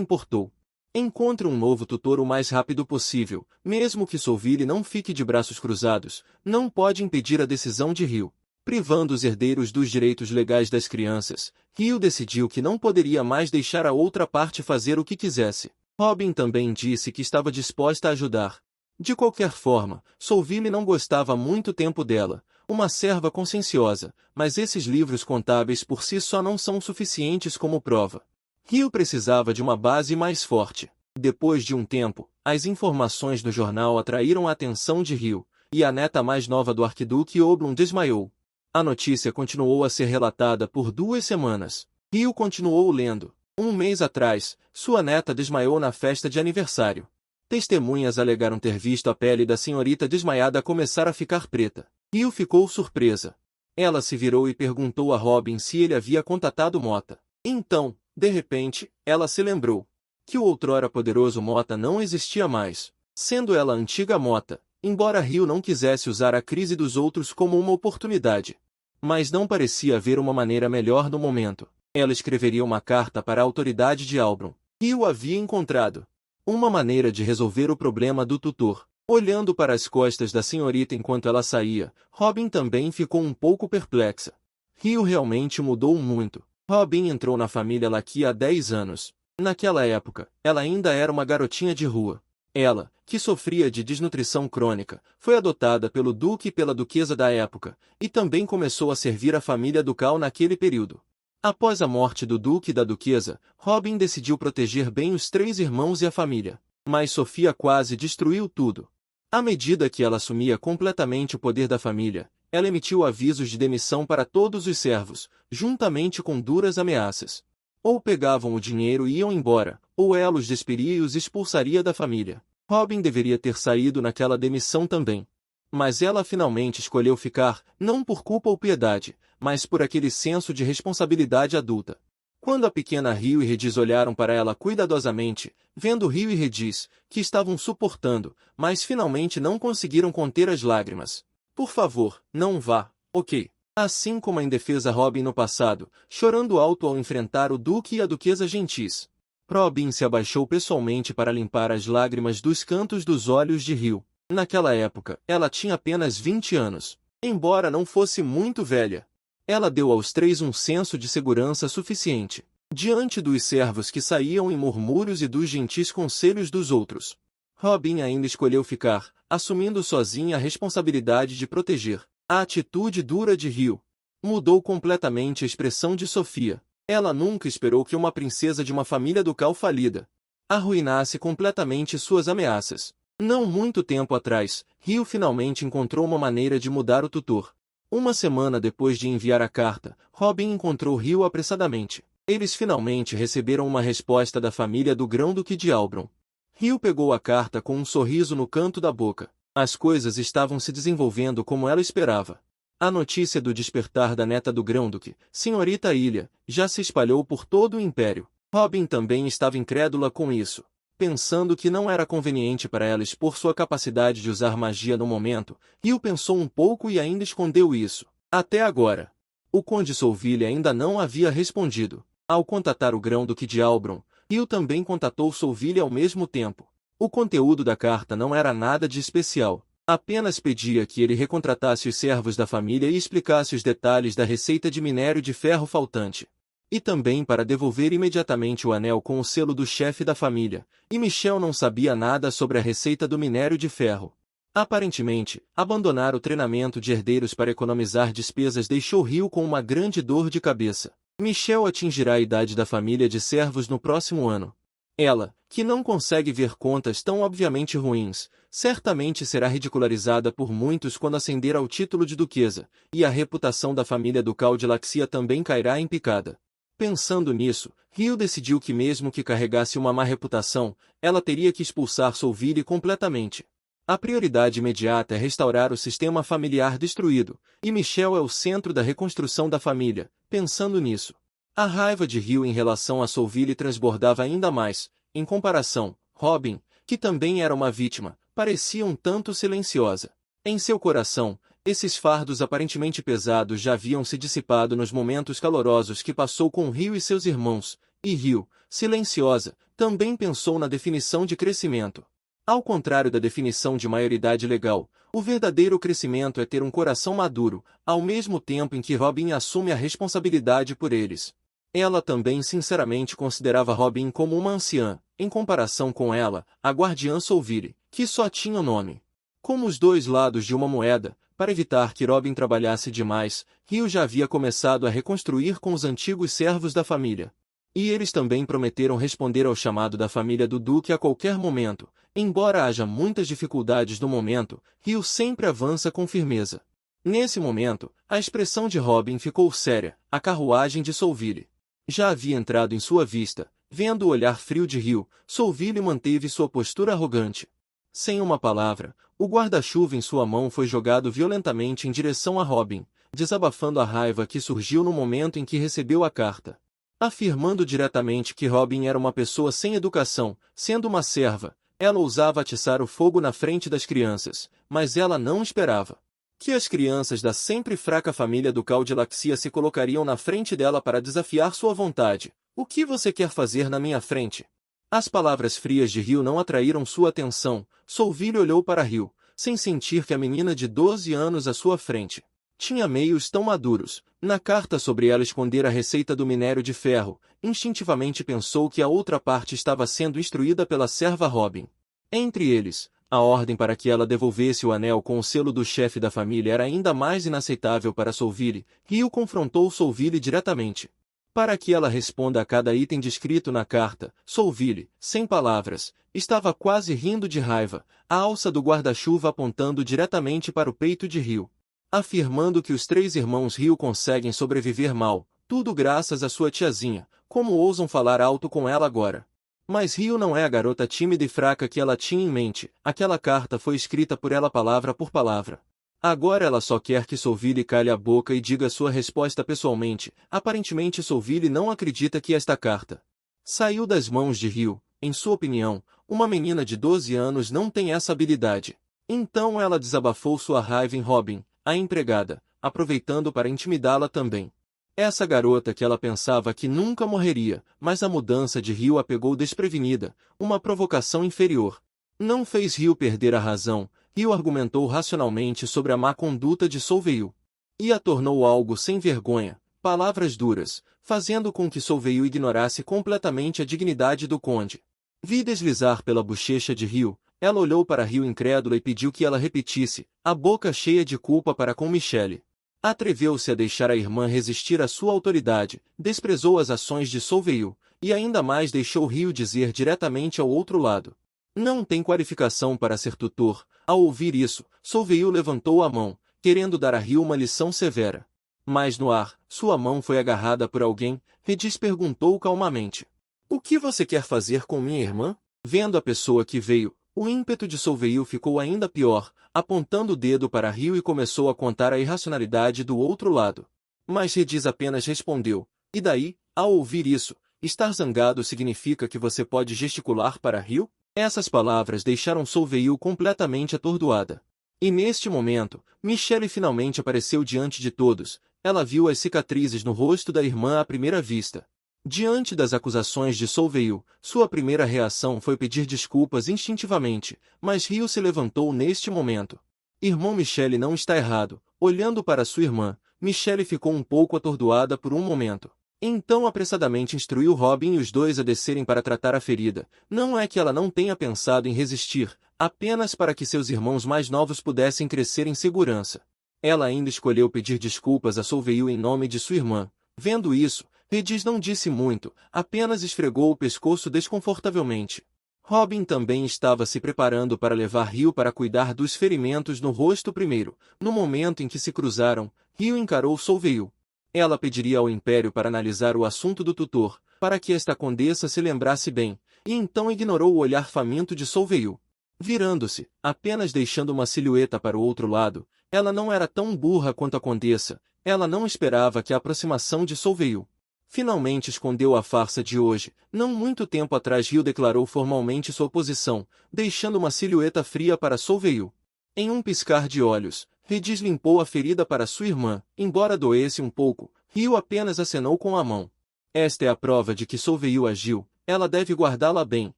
A: importou. Encontre um novo tutor o mais rápido possível, mesmo que Soulville não fique de braços cruzados, não pode impedir a decisão de Rio. Privando os herdeiros dos direitos legais das crianças, Rio decidiu que não poderia mais deixar a outra parte fazer o que quisesse. Robin também disse que estava disposta a ajudar. De qualquer forma, Soulville não gostava muito tempo dela, uma serva conscienciosa, mas esses livros contábeis por si só não são suficientes como prova. Rio precisava de uma base mais forte. Depois de um tempo, as informações no jornal atraíram a atenção de Rio, e a neta mais nova do arquiduque Oblong desmaiou. A notícia continuou a ser relatada por 2 semanas. Rio continuou lendo. Um mês atrás, sua neta desmaiou na festa de aniversário. Testemunhas alegaram ter visto a pele da senhorita desmaiada começar a ficar preta. Rio ficou surpresa. Ela se virou e perguntou a Robin se ele havia contatado Mota. Então, de repente, ela se lembrou que o outrora poderoso Mota não existia mais, sendo ela a antiga Mota, embora Rio não quisesse usar a crise dos outros como uma oportunidade. Mas não parecia haver uma maneira melhor no momento. Ela escreveria uma carta para a autoridade de Albron. Rio havia encontrado uma maneira de resolver o problema do tutor. Olhando para as costas da senhorita enquanto ela saía, Robin também ficou um pouco perplexa. Rio realmente mudou muito. Robin entrou na família Lackey há 10 anos. Naquela época, ela ainda era uma garotinha de rua. Ela, que sofria de desnutrição crônica, foi adotada pelo duque e pela duquesa da época, e também começou a servir a família ducal naquele período. Após a morte do duque e da duquesa, Robin decidiu proteger bem os 3 irmãos e a família. Mas Sofia quase destruiu tudo. À medida que ela assumia completamente o poder da família, ela emitiu avisos de demissão para todos os servos, juntamente com duras ameaças. Ou pegavam o dinheiro e iam embora, ou ela os despiria e os expulsaria da família. Robin deveria ter saído naquela demissão também. Mas ela finalmente escolheu ficar, não por culpa ou piedade, mas por aquele senso de responsabilidade adulta. Quando a pequena Rio e Rediz olharam para ela cuidadosamente, vendo Rio e Rediz, que estavam suportando, mas finalmente não conseguiram conter as lágrimas. Por favor, não vá, ok? Assim como a indefesa Robin no passado, chorando alto ao enfrentar o duque e a duquesa gentis. Robin se abaixou pessoalmente para limpar as lágrimas dos cantos dos olhos de Rio. Naquela época, ela tinha apenas 20 anos. Embora não fosse muito velha, ela deu aos 3 um senso de segurança suficiente. Diante dos servos que saíam em murmúrios e dos gentis conselhos dos outros, Robin ainda escolheu ficar, assumindo sozinha a responsabilidade de proteger. A atitude dura de Rio mudou completamente a expressão de Sofia. Ela nunca esperou que uma princesa de uma família ducal falida arruinasse completamente suas ameaças. Não muito tempo atrás, Rio finalmente encontrou uma maneira de mudar o tutor. Uma semana depois de enviar a carta, Robin encontrou Rio apressadamente. Eles finalmente receberam uma resposta da família do Grão-Duque de Albron. Rio pegou a carta com um sorriso no canto da boca. As coisas estavam se desenvolvendo como ela esperava. A notícia do despertar da neta do Grão-Duque, senhorita Ilha, já se espalhou por todo o império. Robin também estava incrédula com isso. Pensando que não era conveniente para ela expor sua capacidade de usar magia no momento, Rio pensou um pouco e ainda escondeu isso. Até agora, o Conde Soulville ainda não havia respondido. Ao contatar o Grão-Duque de Albron, Rio também contatou Soulville ao mesmo tempo. O conteúdo da carta não era nada de especial. Apenas pedia que ele recontratasse os servos da família e explicasse os detalhes da receita de minério de ferro faltante. E também para devolver imediatamente o anel com o selo do chefe da família, e Michel não sabia nada sobre a receita do minério de ferro. Aparentemente, abandonar o treinamento de herdeiros para economizar despesas deixou Rio com uma grande dor de cabeça. Michel atingirá a idade da família de servos no próximo ano. Ela, que não consegue ver contas tão obviamente ruins, certamente será ridicularizada por muitos quando ascender ao título de duquesa, e a reputação da família ducal de Laxia também cairá em picada. Pensando nisso, Rio decidiu que mesmo que carregasse uma má reputação, ela teria que expulsar Soulville completamente. A prioridade imediata é restaurar o sistema familiar destruído, e Michel é o centro da reconstrução da família. Pensando nisso, a raiva de Rio em relação a Soulville transbordava ainda mais. Em comparação, Robin, que também era uma vítima, parecia um tanto silenciosa. Em seu coração, esses fardos aparentemente pesados já haviam se dissipado nos momentos calorosos que passou com Rio e seus irmãos, e Rio, silenciosa, também pensou na definição de crescimento. Ao contrário da definição de maioridade legal, o verdadeiro crescimento é ter um coração maduro, ao mesmo tempo em que Robin assume a responsabilidade por eles. Ela também sinceramente considerava Robin como uma anciã, em comparação com ela, a guardiã Solvire, que só tinha o nome. Como os dois lados de uma moeda, para evitar que Robin trabalhasse demais, Rio já havia começado a reconstruir com os antigos servos da família. E eles também prometeram responder ao chamado da família do Duque a qualquer momento. Embora haja muitas dificuldades no momento, Rio sempre avança com firmeza. Nesse momento, a expressão de Robin ficou séria, a carruagem de Solville já havia entrado em sua vista. Vendo o olhar frio de Rio, Solville manteve sua postura arrogante. Sem uma palavra, o guarda-chuva em sua mão foi jogado violentamente em direção a Robin, desabafando a raiva que surgiu no momento em que recebeu a carta. Afirmando diretamente que Robin era uma pessoa sem educação, sendo uma serva, ela ousava atiçar o fogo na frente das crianças, mas ela não esperava que as crianças da sempre fraca família do Caldilaxia se colocariam na frente dela para desafiar sua vontade. O que você quer fazer na minha frente? As palavras frias de Rio não atraíram sua atenção. Solville olhou para Rio, sem sentir que a menina de 12 anos à sua frente tinha meios tão maduros. Na carta sobre ela esconder a receita do minério de ferro, instintivamente pensou que a outra parte estava sendo instruída pela serva Robin. Entre eles, a ordem para que ela devolvesse o anel com o selo do chefe da família era ainda mais inaceitável para Solville. Rio confrontou Solville diretamente para que ela responda a cada item descrito na carta. Solville, sem palavras, estava quase rindo de raiva, a alça do guarda-chuva apontando diretamente para o peito de Rio, afirmando que os três irmãos Rio conseguem sobreviver mal, tudo graças à sua tiazinha. Como ousam falar alto com ela agora? Mas Rio não é a garota tímida e fraca que ela tinha em mente. Aquela carta foi escrita por ela palavra por palavra. Agora ela só quer que Solville cale a boca e diga sua resposta pessoalmente. Aparentemente Solville não acredita que esta carta saiu das mãos de Rio. Em sua opinião, uma menina de 12 anos não tem essa habilidade. Então ela desabafou sua raiva em Robin, a empregada, aproveitando para intimidá-la também. Essa garota que ela pensava que nunca morreria, mas a mudança de Rio a pegou desprevenida, uma provocação inferior. Não fez Rio perder a razão. Rio argumentou racionalmente sobre a má conduta de Solville e a tornou algo sem vergonha, palavras duras, fazendo com que Solville ignorasse completamente a dignidade do conde. Vi deslizar pela bochecha de Rio. Ela olhou para Rio incrédula e pediu que ela repetisse, a boca cheia de culpa para com Michelle. Atreveu-se a deixar a irmã resistir à sua autoridade, desprezou as ações de Solville, e ainda mais deixou Rio dizer diretamente ao outro lado: não tem qualificação para ser tutor. Ao ouvir isso, Solville levantou a mão, querendo dar a Rio uma lição severa. Mas no ar, sua mão foi agarrada por alguém. Redis perguntou calmamente: o que você quer fazer com minha irmã? Vendo a pessoa que veio, o ímpeto de Solville ficou ainda pior, apontando o dedo para Rio e começou a contar a irracionalidade do outro lado. Mas Redis apenas respondeu: e daí? Ao ouvir isso, estar zangado significa que você pode gesticular para Rio? Essas palavras deixaram Solville completamente atordoada. E neste momento, Michelle finalmente apareceu diante de todos. Ela viu as cicatrizes no rosto da irmã à primeira vista. Diante das acusações de Solville, sua primeira reação foi pedir desculpas instintivamente, mas Rio se levantou neste momento. Irmão, Michelle não está errado. Olhando para sua irmã, Michelle ficou um pouco atordoada por um momento. Então apressadamente instruiu Robin e os dois a descerem para tratar a ferida. Não é que ela não tenha pensado em resistir, apenas para que seus irmãos mais novos pudessem crescer em segurança. Ela ainda escolheu pedir desculpas a Solville em nome de sua irmã. Vendo isso, Redis não disse muito, apenas esfregou o pescoço desconfortavelmente. Robin também estava se preparando para levar Rio para cuidar dos ferimentos no rosto primeiro. No momento em que se cruzaram, Rio encarou Solville. Ela pediria ao Império para analisar o assunto do tutor, para que esta condessa se lembrasse bem, e então ignorou o olhar faminto de Solville. Virando-se, apenas deixando uma silhueta para o outro lado, ela não era tão burra quanto a condessa. Ela não esperava que a aproximação de Solville Finalmente escondeu a farsa de hoje. Não muito tempo atrás Rio declarou formalmente sua oposição, deixando uma silhueta fria para Solveig. Em um piscar de olhos, Redis limpou a ferida para sua irmã, embora doesse um pouco, Rio apenas acenou com a mão. Esta é a prova de que Solveig agiu, ela deve guardá-la bem,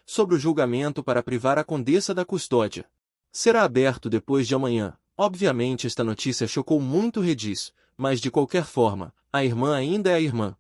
A: sobre o julgamento para privar a condessa da custódia. Será aberto depois de amanhã. Obviamente esta notícia chocou muito Redis, mas de qualquer forma, a irmã ainda é a irmã.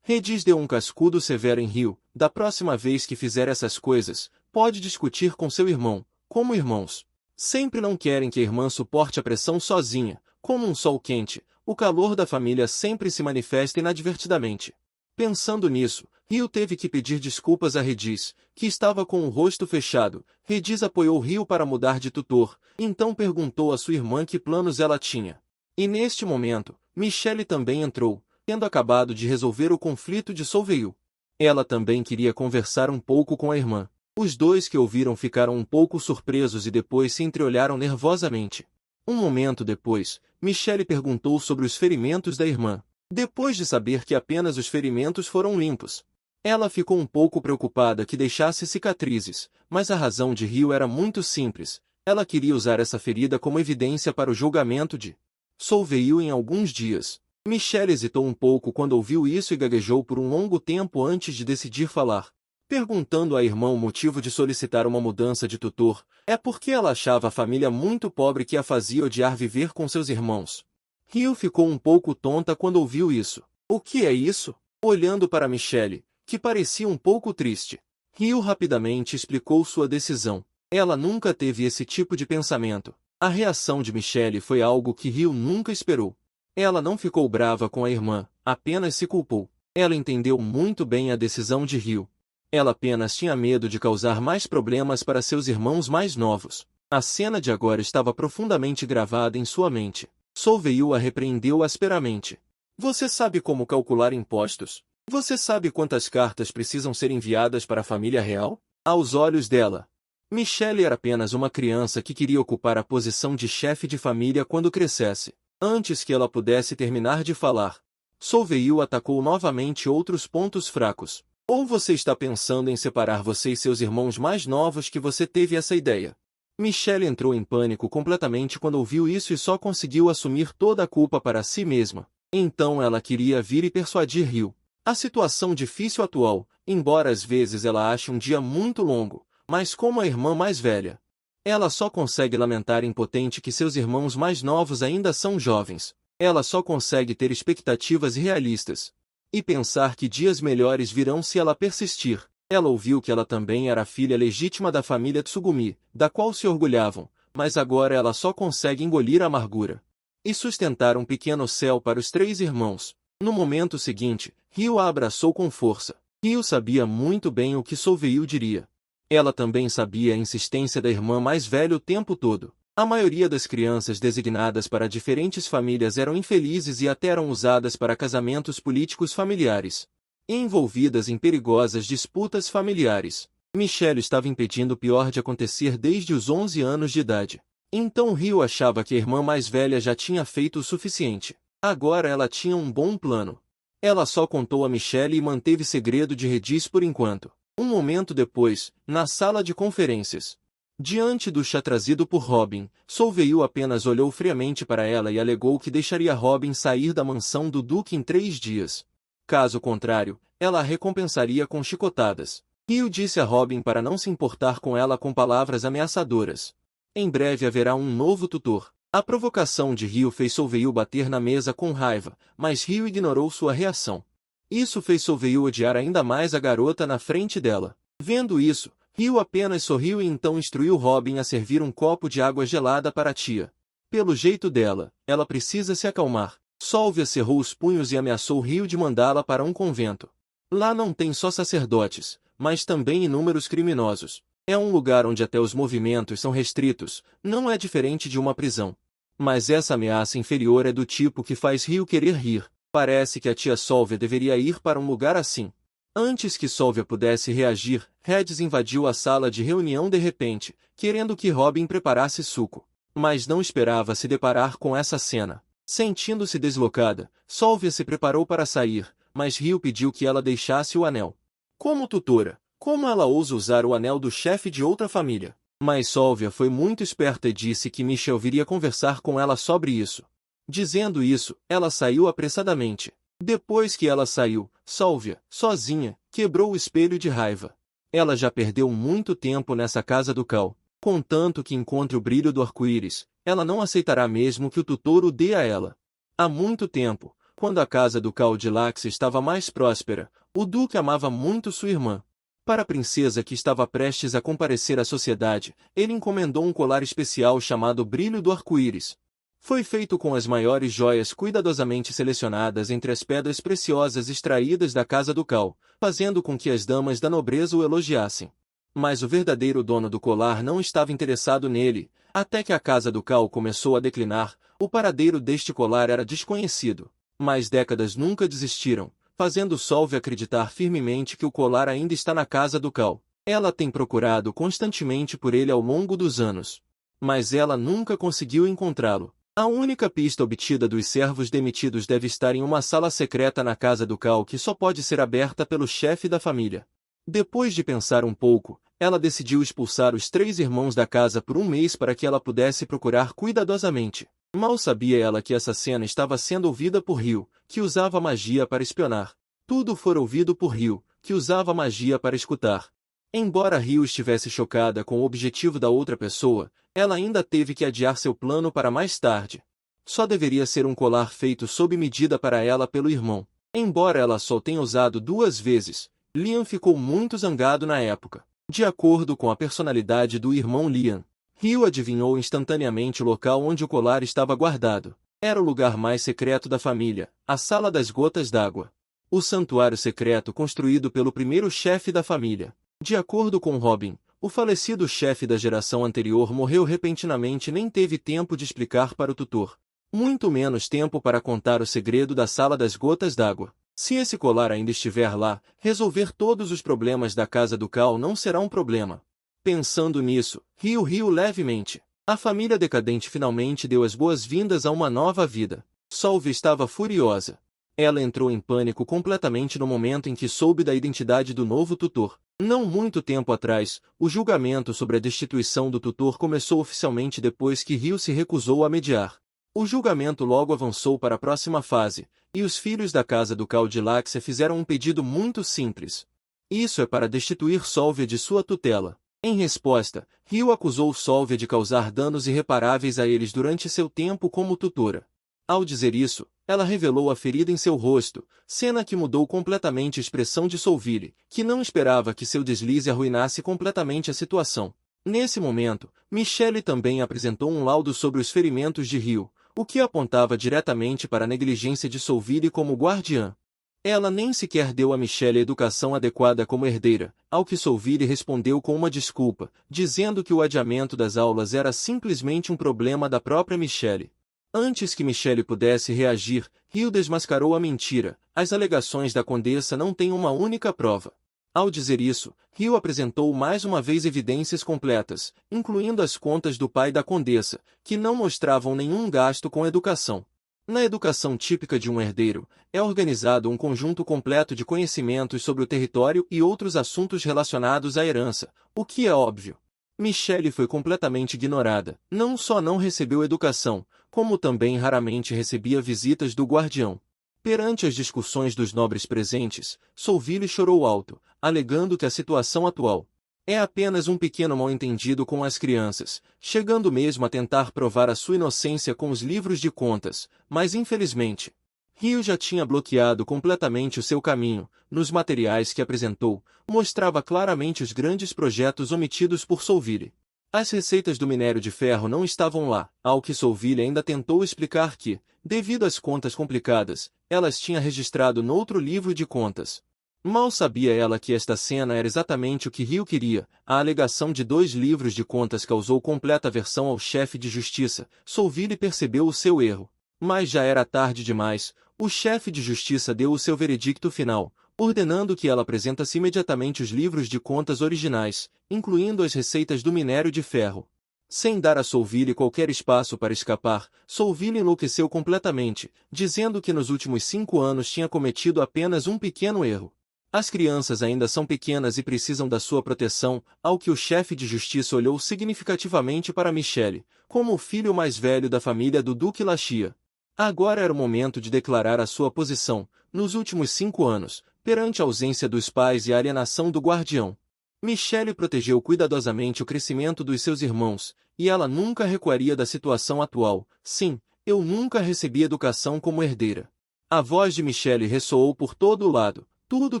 A: Redis deu um cascudo severo em Rio. Da próxima vez que fizer essas coisas, pode discutir com seu irmão, como irmãos. Sempre não querem que a irmã suporte a pressão sozinha, como um sol quente, o calor da família sempre se manifesta inadvertidamente. Pensando nisso, Rio teve que pedir desculpas a Redis, que estava com o rosto fechado. Redis apoiou Rio para mudar de tutor, então perguntou a sua irmã que planos ela tinha. E neste momento, Michelle também entrou, tendo acabado de resolver o conflito de Solveig. Ela também queria conversar um pouco com a irmã. Os dois que ouviram ficaram um pouco surpresos e depois se entreolharam nervosamente. Um momento depois, Michelle perguntou sobre os ferimentos da irmã. Depois de saber que apenas os ferimentos foram limpos, ela ficou um pouco preocupada que deixasse cicatrizes, mas a razão de Rio era muito simples. Ela queria usar essa ferida como evidência para o julgamento de Solveig em alguns dias. Michelle hesitou um pouco quando ouviu isso e gaguejou por um longo tempo antes de decidir falar. Perguntando à irmã o motivo de solicitar uma mudança de tutor, é porque ela achava a família muito pobre que a fazia odiar viver com seus irmãos. Rio ficou um pouco tonta quando ouviu isso. O que é isso? Olhando para Michelle, que parecia um pouco triste. Rio rapidamente explicou sua decisão. Ela nunca teve esse tipo de pensamento. A reação de Michelle foi algo que Rio nunca esperou. Ela não ficou brava com a irmã, apenas se culpou. Ela entendeu muito bem a decisão de Rio. Ela apenas tinha medo de causar mais problemas para seus irmãos mais novos. A cena de agora estava profundamente gravada em sua mente. Solveig a repreendeu asperamente. Você sabe como calcular impostos? Você sabe quantas cartas precisam ser enviadas para a família real? Aos olhos dela, Michelle era apenas uma criança que queria ocupar a posição de chefe de família quando crescesse. Antes que ela pudesse terminar de falar, Solveig atacou novamente outros pontos fracos. Ou você está pensando em separar você e seus irmãos mais novos que você teve essa ideia? Michelle entrou em pânico completamente quando ouviu isso e só conseguiu assumir toda a culpa para si mesma. Então ela queria vir e persuadir Rio. A situação difícil atual, embora às vezes ela ache um dia muito longo, mas como a irmã mais velha, ela só consegue lamentar impotente que seus irmãos mais novos ainda são jovens. Ela só consegue ter expectativas irrealistas e pensar que dias melhores virão se ela persistir. Ela ouviu que ela também era a filha legítima da família Tsugumi, da qual se orgulhavam, mas agora ela só consegue engolir a amargura e sustentar um pequeno céu para os três irmãos. No momento seguinte, Rio a abraçou com força. Rio sabia muito bem o que Solveig diria. Ela também sabia a insistência da irmã mais velha o tempo todo. A maioria das crianças designadas para diferentes famílias eram infelizes e até eram usadas para casamentos políticos familiares, envolvidas em perigosas disputas familiares. Michelle estava impedindo o pior de acontecer desde os 11 anos de idade. Então Rio achava que a irmã mais velha já tinha feito o suficiente. Agora ela tinha um bom plano. Ela só contou a Michelle e manteve segredo de Redis por enquanto. Um momento depois, na sala de conferências, diante do chá trazido por Robin, Solveig apenas olhou friamente para ela e alegou que deixaria Robin sair da mansão do Duque em 3 dias. Caso contrário, ela a recompensaria com chicotadas. Rio disse a Robin para não se importar com ela com palavras ameaçadoras. Em breve haverá um novo tutor. A provocação de Rio fez Solveig bater na mesa com raiva, mas Rio ignorou sua reação. Isso fez Solveig odiar ainda mais a garota na frente dela. Vendo isso, Rio apenas sorriu e então instruiu Robin a servir um copo de água gelada para a tia. Pelo jeito dela, ela precisa se acalmar. Solveig cerrou os punhos e ameaçou Rio de mandá-la para um convento. Lá não tem só sacerdotes, mas também inúmeros criminosos. É um lugar onde até os movimentos são restritos, não é diferente de uma prisão. Mas essa ameaça inferior é do tipo que faz Rio querer rir. Parece que a tia Solveig deveria ir para um lugar assim. Antes que Solveig pudesse reagir, Redis invadiu a sala de reunião de repente, querendo que Robin preparasse suco. Mas não esperava se deparar com essa cena. Sentindo-se deslocada, Solveig se preparou para sair, mas Rio pediu que ela deixasse o anel. Como tutora, como ela ousa usar o anel do chefe de outra família? Mas Sylvia foi muito esperta e disse que Michel viria conversar com ela sobre isso. Dizendo isso, ela saiu apressadamente. Depois que ela saiu, Sylvia, sozinha, quebrou o espelho de raiva. Ela já perdeu muito tempo nessa casa do Cal. Contanto que encontre o brilho do arco-íris, ela não aceitará mesmo que o tutor o dê a ela. Há muito tempo, quando a casa do Cal de Lax estava mais próspera, o duque amava muito sua irmã. Para a princesa que estava prestes a comparecer à sociedade, ele encomendou um colar especial chamado Brilho do Arco-Íris. Foi feito com as maiores joias cuidadosamente selecionadas entre as pedras preciosas extraídas da casa do Cal, fazendo com que as damas da nobreza o elogiassem. Mas o verdadeiro dono do colar não estava interessado nele, até que a casa do Cal começou a declinar. O paradeiro deste colar era desconhecido, mas décadas nunca desistiram, fazendo Sylvia acreditar firmemente que o colar ainda está na casa do Cal. Ela tem procurado constantemente por ele ao longo dos anos, mas ela nunca conseguiu encontrá-lo. A única pista obtida dos servos demitidos deve estar em uma sala secreta na casa do Cal que só pode ser aberta pelo chefe da família. Depois de pensar um pouco, ela decidiu expulsar os 3 irmãos da casa por um mês para que ela pudesse procurar cuidadosamente. Mal sabia ela que essa cena estava sendo ouvida por Rio, que usava magia para espionar. Tudo fora ouvido por Rio, que usava magia para escutar. Embora Rio estivesse chocada com o objetivo da outra pessoa, ela ainda teve que adiar seu plano para mais tarde. Só deveria ser um colar feito sob medida para ela pelo irmão. Embora ela só tenha usado 2 vezes, Liam ficou muito zangado na época. De acordo com a personalidade do irmão Liam, Rio adivinhou instantaneamente o local onde o colar estava guardado. Era o lugar mais secreto da família, a Sala das Gotas d'Água. O santuário secreto construído pelo primeiro chefe da família. De acordo com Robin, o falecido chefe da geração anterior morreu repentinamente e nem teve tempo de explicar para o tutor. Muito menos tempo para contar o segredo da Sala das Gotas d'Água. Se esse colar ainda estiver lá, resolver todos os problemas da casa do Cal não será um problema. Pensando nisso, Rio riu levemente. A família decadente finalmente deu as boas-vindas a uma nova vida. Sylvia estava furiosa. Ela entrou em pânico completamente no momento em que soube da identidade do novo tutor. Não muito tempo atrás, o julgamento sobre a destituição do tutor começou oficialmente depois que Rio se recusou a mediar. O julgamento logo avançou para a próxima fase, e os filhos da casa do Cal de Laxia fizeram um pedido muito simples. Isso é para destituir Sylvia de sua tutela. Em resposta, Rio acusou Sylvia de causar danos irreparáveis a eles durante seu tempo como tutora. Ao dizer isso, ela revelou a ferida em seu rosto, cena que mudou completamente a expressão de Sylvie, que não esperava que seu deslize arruinasse completamente a situação. Nesse momento, Michelle também apresentou um laudo sobre os ferimentos de Rio, o que apontava diretamente para a negligência de Sylvie como guardiã. Ela nem sequer deu a Michelle a educação adequada como herdeira, ao que Sylvie respondeu com uma desculpa, dizendo que o adiamento das aulas era simplesmente um problema da própria Michelle. Antes que Michelle pudesse reagir, Rio desmascarou a mentira. As alegações da condessa não têm uma única prova. Ao dizer isso, Rio apresentou mais uma vez evidências completas, incluindo as contas do pai da condessa, que não mostravam nenhum gasto com educação. Na educação típica de um herdeiro, é organizado um conjunto completo de conhecimentos sobre o território e outros assuntos relacionados à herança, o que é óbvio. Michelle foi completamente ignorada. Não só não recebeu educação, como também raramente recebia visitas do guardião. Perante as discussões dos nobres presentes, Sylvie chorou alto, alegando que a situação atual é apenas um pequeno mal-entendido com as crianças, chegando mesmo a tentar provar a sua inocência com os livros de contas, mas infelizmente, Rio já tinha bloqueado completamente o seu caminho. Nos materiais que apresentou, mostrava claramente os grandes projetos omitidos por Sylvie. As receitas do minério de ferro não estavam lá, ao que Sylvie ainda tentou explicar que, devido às contas complicadas, elas tinha registrado noutro livro de contas. Mal sabia ela que esta cena era exatamente o que Rio queria. A alegação de 2 livros de contas causou completa aversão ao chefe de justiça. Sylvie percebeu o seu erro. Mas já era tarde demais. O chefe de justiça deu o seu veredicto final, ordenando que ela apresentasse imediatamente os livros de contas originais, incluindo as receitas do minério de ferro. Sem dar a Soulville qualquer espaço para escapar, Soulville enlouqueceu completamente, dizendo que nos últimos 5 anos tinha cometido apenas um pequeno erro. As crianças ainda são pequenas e precisam da sua proteção, ao que o chefe de justiça olhou significativamente para Michelle, como o filho mais velho da família do Duque Lachia. Agora era o momento de declarar a sua posição, nos últimos 5 anos, perante a ausência dos pais e a alienação do guardião. Michelle protegeu cuidadosamente o crescimento dos seus irmãos, e ela nunca recuaria da situação atual. Sim, eu nunca recebi educação como herdeira. A voz de Michelle ressoou por todo o lado. Tudo o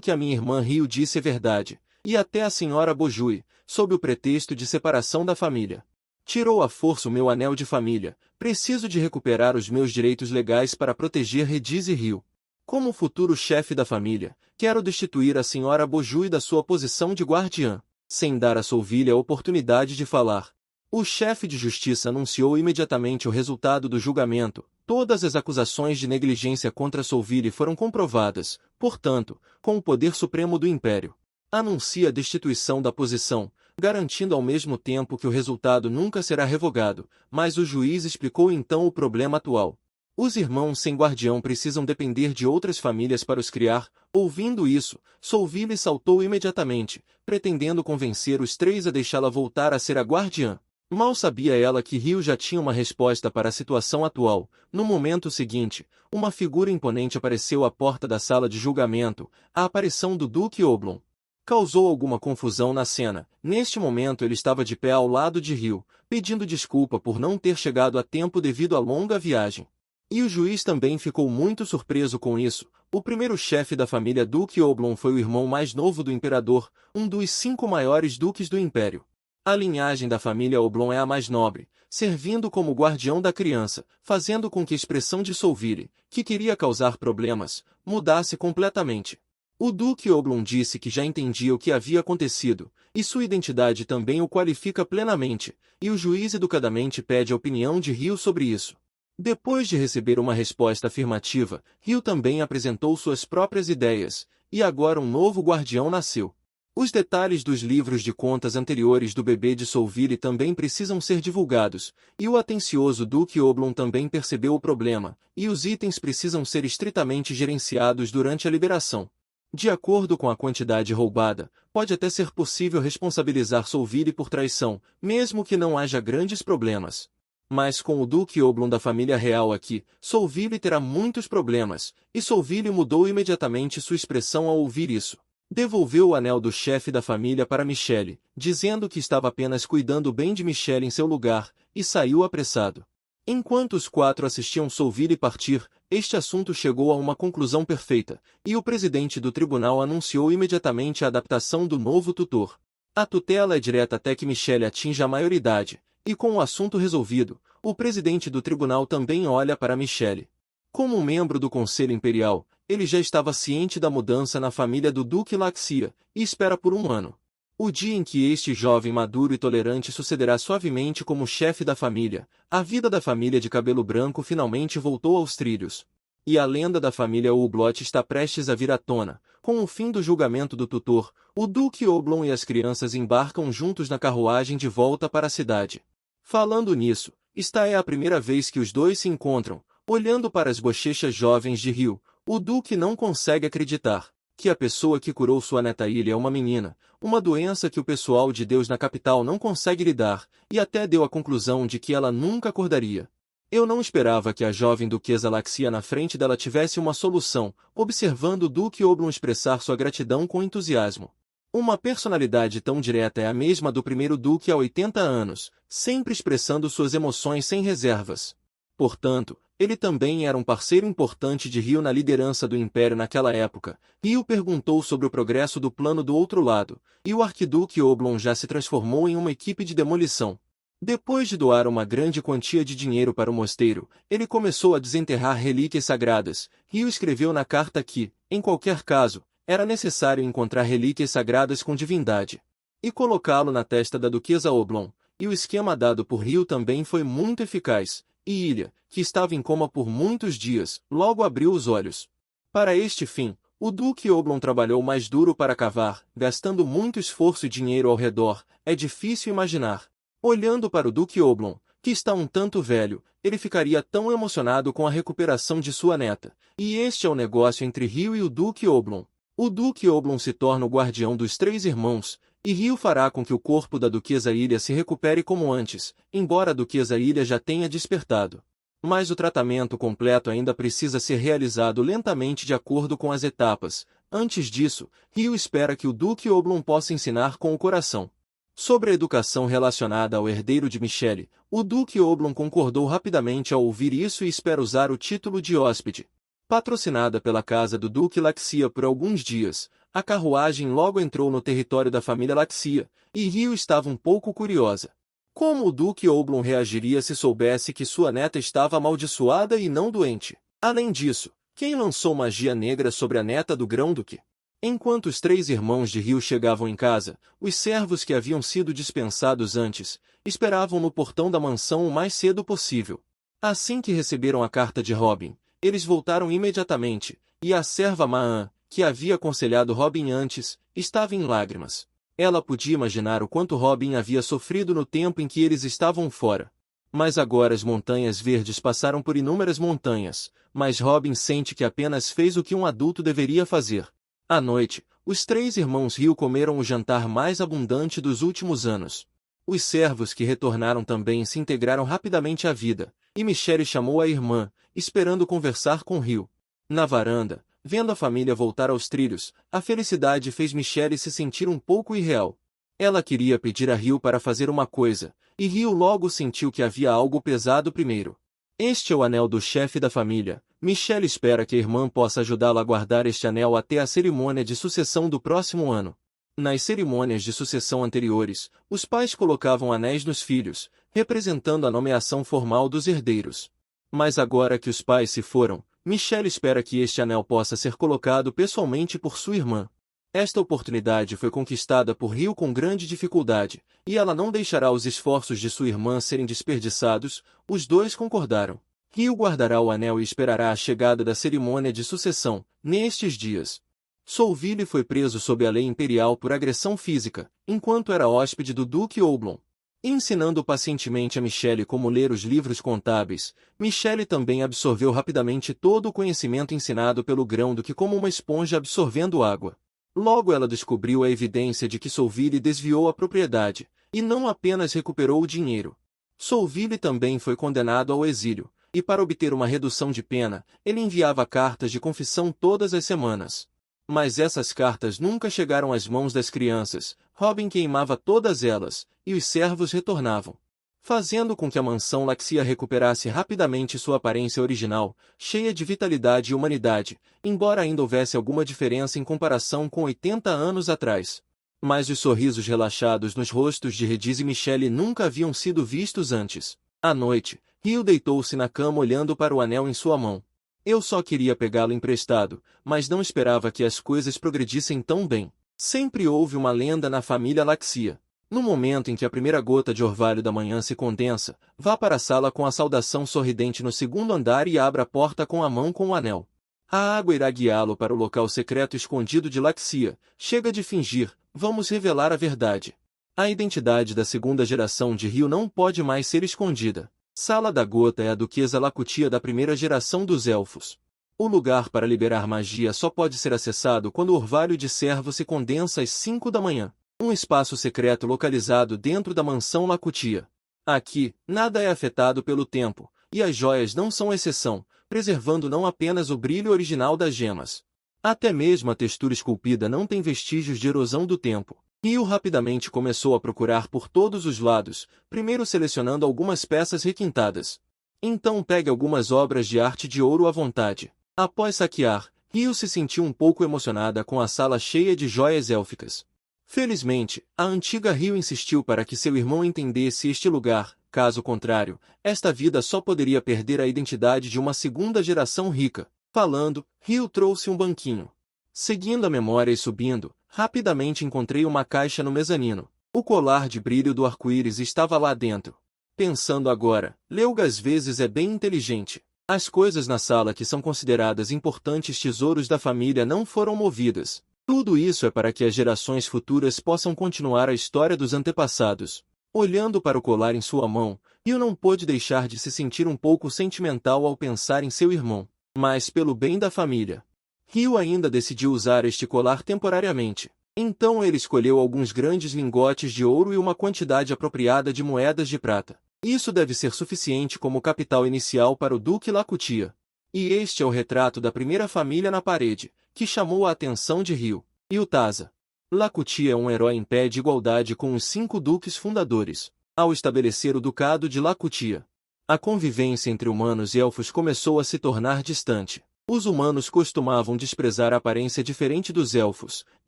A: que a minha irmã Rio disse é verdade, e até a senhora Bojui, sob o pretexto de separação da família. Tirou à força o meu anel de família. Preciso de recuperar os meus direitos legais para proteger Rediz e Rio. Como futuro chefe da família, quero destituir a senhora Bojui da sua posição de guardiã, sem dar a Soulville a oportunidade de falar. O chefe de justiça anunciou imediatamente o resultado do julgamento. Todas as acusações de negligência contra Soulville foram comprovadas, portanto, com o poder supremo do Império. Anuncia a destituição da posição, garantindo ao mesmo tempo que o resultado nunca será revogado, mas o juiz explicou então o problema atual. Os irmãos sem guardião precisam depender de outras famílias para os criar. Ouvindo isso, Soulville saltou imediatamente, pretendendo convencer os 3 a deixá-la voltar a ser a guardiã. Mal sabia ela que Rio já tinha uma resposta para a situação atual. No momento seguinte, uma figura imponente apareceu à porta da sala de julgamento, a aparição do Duque Oblong. Causou alguma confusão na cena. Neste momento ele estava de pé ao lado de Rio, pedindo desculpa por não ter chegado a tempo devido à longa viagem. E o juiz também ficou muito surpreso com isso. O primeiro chefe da família Duque Oblong foi o irmão mais novo do imperador, um dos 5 maiores duques do império. A linhagem da família Oblong é a mais nobre, servindo como guardião da criança, fazendo com que a expressão de Soulville, que queria causar problemas, mudasse completamente. O Duque Oblong disse que já entendia o que havia acontecido, e sua identidade também o qualifica plenamente, e o juiz educadamente pede a opinião de Rio sobre isso. Depois de receber uma resposta afirmativa, Rio também apresentou suas próprias ideias, e agora um novo guardião nasceu. Os detalhes dos livros de contas anteriores do bebê de Soulville também precisam ser divulgados, e o atencioso Duque Oblong também percebeu o problema, e os itens precisam ser estritamente gerenciados durante a liberação. De acordo com a quantidade roubada, pode até ser possível responsabilizar Soulville por traição, mesmo que não haja grandes problemas. Mas com o Duque Oblong da família real aqui, Soulville terá muitos problemas, e Soulville mudou imediatamente sua expressão ao ouvir isso. Devolveu o anel do chefe da família para Michelle, dizendo que estava apenas cuidando bem de Michelle em seu lugar, e saiu apressado. Enquanto os 4 assistiam Soulville partir, este assunto chegou a uma conclusão perfeita, e o presidente do tribunal anunciou imediatamente a adaptação do novo tutor. A tutela é direta até que Michelle atinja a maioridade, e com o assunto resolvido, o presidente do tribunal também olha para Michelle. Como um membro do Conselho Imperial, ele já estava ciente da mudança na família do Duque Laxia, e espera por 1 ano. O dia em que este jovem maduro e tolerante sucederá suavemente como chefe da família, a vida da família de cabelo branco finalmente voltou aos trilhos. E a lenda da família Hublot está prestes a vir à tona. Com o fim do julgamento do tutor, o Duque Oblong e as crianças embarcam juntos na carruagem de volta para a cidade. Falando nisso, esta é a primeira vez que os dois se encontram. Olhando para as bochechas jovens de Rio, o Duque não consegue acreditar que a pessoa que curou sua neta Ilha é uma menina, uma doença que o pessoal de Deus na capital não consegue lidar, e até deu a conclusão de que ela nunca acordaria. Eu não esperava que a jovem duquesa Laxia na frente dela tivesse uma solução, observando o Duque Oblong expressar sua gratidão com entusiasmo. Uma personalidade tão direta é a mesma do primeiro duque há 80 anos, sempre expressando suas emoções sem reservas. Portanto, ele também era um parceiro importante de Rio na liderança do Império naquela época. Rio perguntou sobre o progresso do plano do outro lado, e o arquiduque Oblong já se transformou em uma equipe de demolição. Depois de doar uma grande quantia de dinheiro para o mosteiro, ele começou a desenterrar relíquias sagradas. Rio escreveu na carta que, em qualquer caso, era necessário encontrar relíquias sagradas com divindade e colocá-lo na testa da duquesa Oblong, e o esquema dado por Rio também foi muito eficaz. E Ilha, que estava em coma por muitos dias, logo abriu os olhos. Para este fim, o Duque Oblong trabalhou mais duro para cavar, gastando muito esforço e dinheiro ao redor. É difícil imaginar Olhando para o Duque Oblong, que está um tanto velho, ele ficaria tão emocionado com a recuperação de sua neta. E este é o negócio entre Ryu e o Duque Oblong. O Duque Oblong se torna o guardião dos três irmãos, e Ryu fará com que o corpo da Duquesa Ilha se recupere como antes, embora a Duquesa Ilha já tenha despertado. Mas o tratamento completo ainda precisa ser realizado lentamente de acordo com as etapas. Antes disso, Ryu espera que o Duque Oblong possa ensinar com o coração. Sobre a educação relacionada ao herdeiro de Michelle, o Duque Oblong concordou rapidamente ao ouvir isso e espera usar o título de hóspede. Patrocinada pela casa do Duque Laxia por alguns dias, a carruagem logo entrou no território da família Laxia, e Ryu estava um pouco curiosa. Como o Duque Oblong reagiria se soubesse que sua neta estava amaldiçoada e não doente? Além disso, quem lançou magia negra sobre a neta do Grão-Duque? Enquanto os três irmãos de Ryu chegavam em casa, os servos que haviam sido dispensados antes, esperavam no portão da mansão o mais cedo possível. Assim que receberam a carta de Robin, eles voltaram imediatamente, e a serva Maan, que havia aconselhado Robin antes, estava em lágrimas. Ela podia imaginar o quanto Robin havia sofrido no tempo em que eles estavam fora. Mas agora as montanhas verdes passaram por inúmeras montanhas, mas Robin sente que apenas fez o que um adulto deveria fazer. À noite, os três irmãos Ryu comeram o jantar mais abundante dos últimos anos. Os servos que retornaram também se integraram rapidamente à vida, e Michelle chamou a irmã, esperando conversar com Ryu. Na varanda, vendo a família voltar aos trilhos, a felicidade fez Michelle se sentir um pouco irreal. Ela queria pedir a Ryu para fazer uma coisa, e Ryu logo sentiu que havia algo pesado primeiro. Este é o anel do chefe da família. Michelle espera que a irmã possa ajudá-la a guardar este anel até a cerimônia de sucessão do próximo ano. Nas cerimônias de sucessão anteriores, os pais colocavam anéis nos filhos, representando a nomeação formal dos herdeiros. Mas agora que os pais se foram, Michelle espera que este anel possa ser colocado pessoalmente por sua irmã. Esta oportunidade foi conquistada por Ryu com grande dificuldade, e ela não deixará os esforços de sua irmã serem desperdiçados. Os dois concordaram. Ryu guardará o anel e esperará a chegada da cerimônia de sucessão, nestes dias. Soulville foi preso sob a lei imperial por agressão física, enquanto era hóspede do Duque Oblong. Ensinando pacientemente a Michelle como ler os livros contábeis, Michelle também absorveu rapidamente todo o conhecimento ensinado pelo Grão-Duque como uma esponja absorvendo água. Logo ela descobriu a evidência de que Soulville desviou a propriedade, e não apenas recuperou o dinheiro. Soulville também foi condenado ao exílio, e para obter uma redução de pena, ele enviava cartas de confissão todas as semanas. Mas essas cartas nunca chegaram às mãos das crianças. Robin queimava todas elas, e os servos retornavam, fazendo com que a mansão Laxia recuperasse rapidamente sua aparência original, cheia de vitalidade e humanidade, embora ainda houvesse alguma diferença em comparação com 80 anos atrás. Mas os sorrisos relaxados nos rostos de Rediz e Michelle nunca haviam sido vistos antes. À noite, Ryu deitou-se na cama olhando para o anel em sua mão. Eu só queria pegá-lo emprestado, mas não esperava que as coisas progredissem tão bem. Sempre houve uma lenda na família Laxia. No momento em que a primeira gota de orvalho da manhã se condensa, vá para a sala com a saudação sorridente no segundo andar e abra a porta com a mão com o anel. A água irá guiá-lo para o local secreto escondido de Laxia. Chega de fingir, vamos revelar a verdade. A identidade da segunda geração de Ryu não pode mais ser escondida. Sala da Gota é a Duquesa Lacutia da primeira geração dos Elfos. O lugar para liberar magia só pode ser acessado quando o orvalho de servo se condensa às 5 da manhã. Um espaço secreto localizado dentro da mansão Lacutia. Aqui, nada é afetado pelo tempo, e as joias não são exceção, preservando não apenas o brilho original das gemas. Até mesmo a textura esculpida não tem vestígios de erosão do tempo. Ryu rapidamente começou a procurar por todos os lados, primeiro selecionando algumas peças requintadas. Então pegue algumas obras de arte de ouro à vontade. Após saquear, Ryu se sentiu um pouco emocionada com a sala cheia de joias élficas. Felizmente, a antiga Ryu insistiu para que seu irmão entendesse este lugar, caso contrário, esta vida só poderia perder a identidade de uma segunda geração rica. Falando, Ryu trouxe um banquinho. Seguindo a memória e subindo, rapidamente encontrei uma caixa no mezanino. O colar de brilho do arco-íris estava lá dentro. Pensando agora, Leuga às vezes é bem inteligente. As coisas na sala que são consideradas importantes tesouros da família não foram movidas. Tudo isso é para que as gerações futuras possam continuar a história dos antepassados. Olhando para o colar em sua mão, Ryu não pôde deixar de se sentir um pouco sentimental ao pensar em seu irmão. Mas pelo bem da família, Ryu ainda decidiu usar este colar temporariamente. Então ele escolheu alguns grandes lingotes de ouro e uma quantidade apropriada de moedas de prata. Isso deve ser suficiente como capital inicial para o Duque Lakutia. E este é o retrato da primeira família na parede, que chamou a atenção de Ryu. Yutaza. Lakutia é um herói em pé de igualdade com os 5 duques fundadores, ao estabelecer o Ducado de Lakutia. A convivência entre humanos e elfos começou a se tornar distante. Os humanos costumavam desprezar a aparência diferente dos elfos,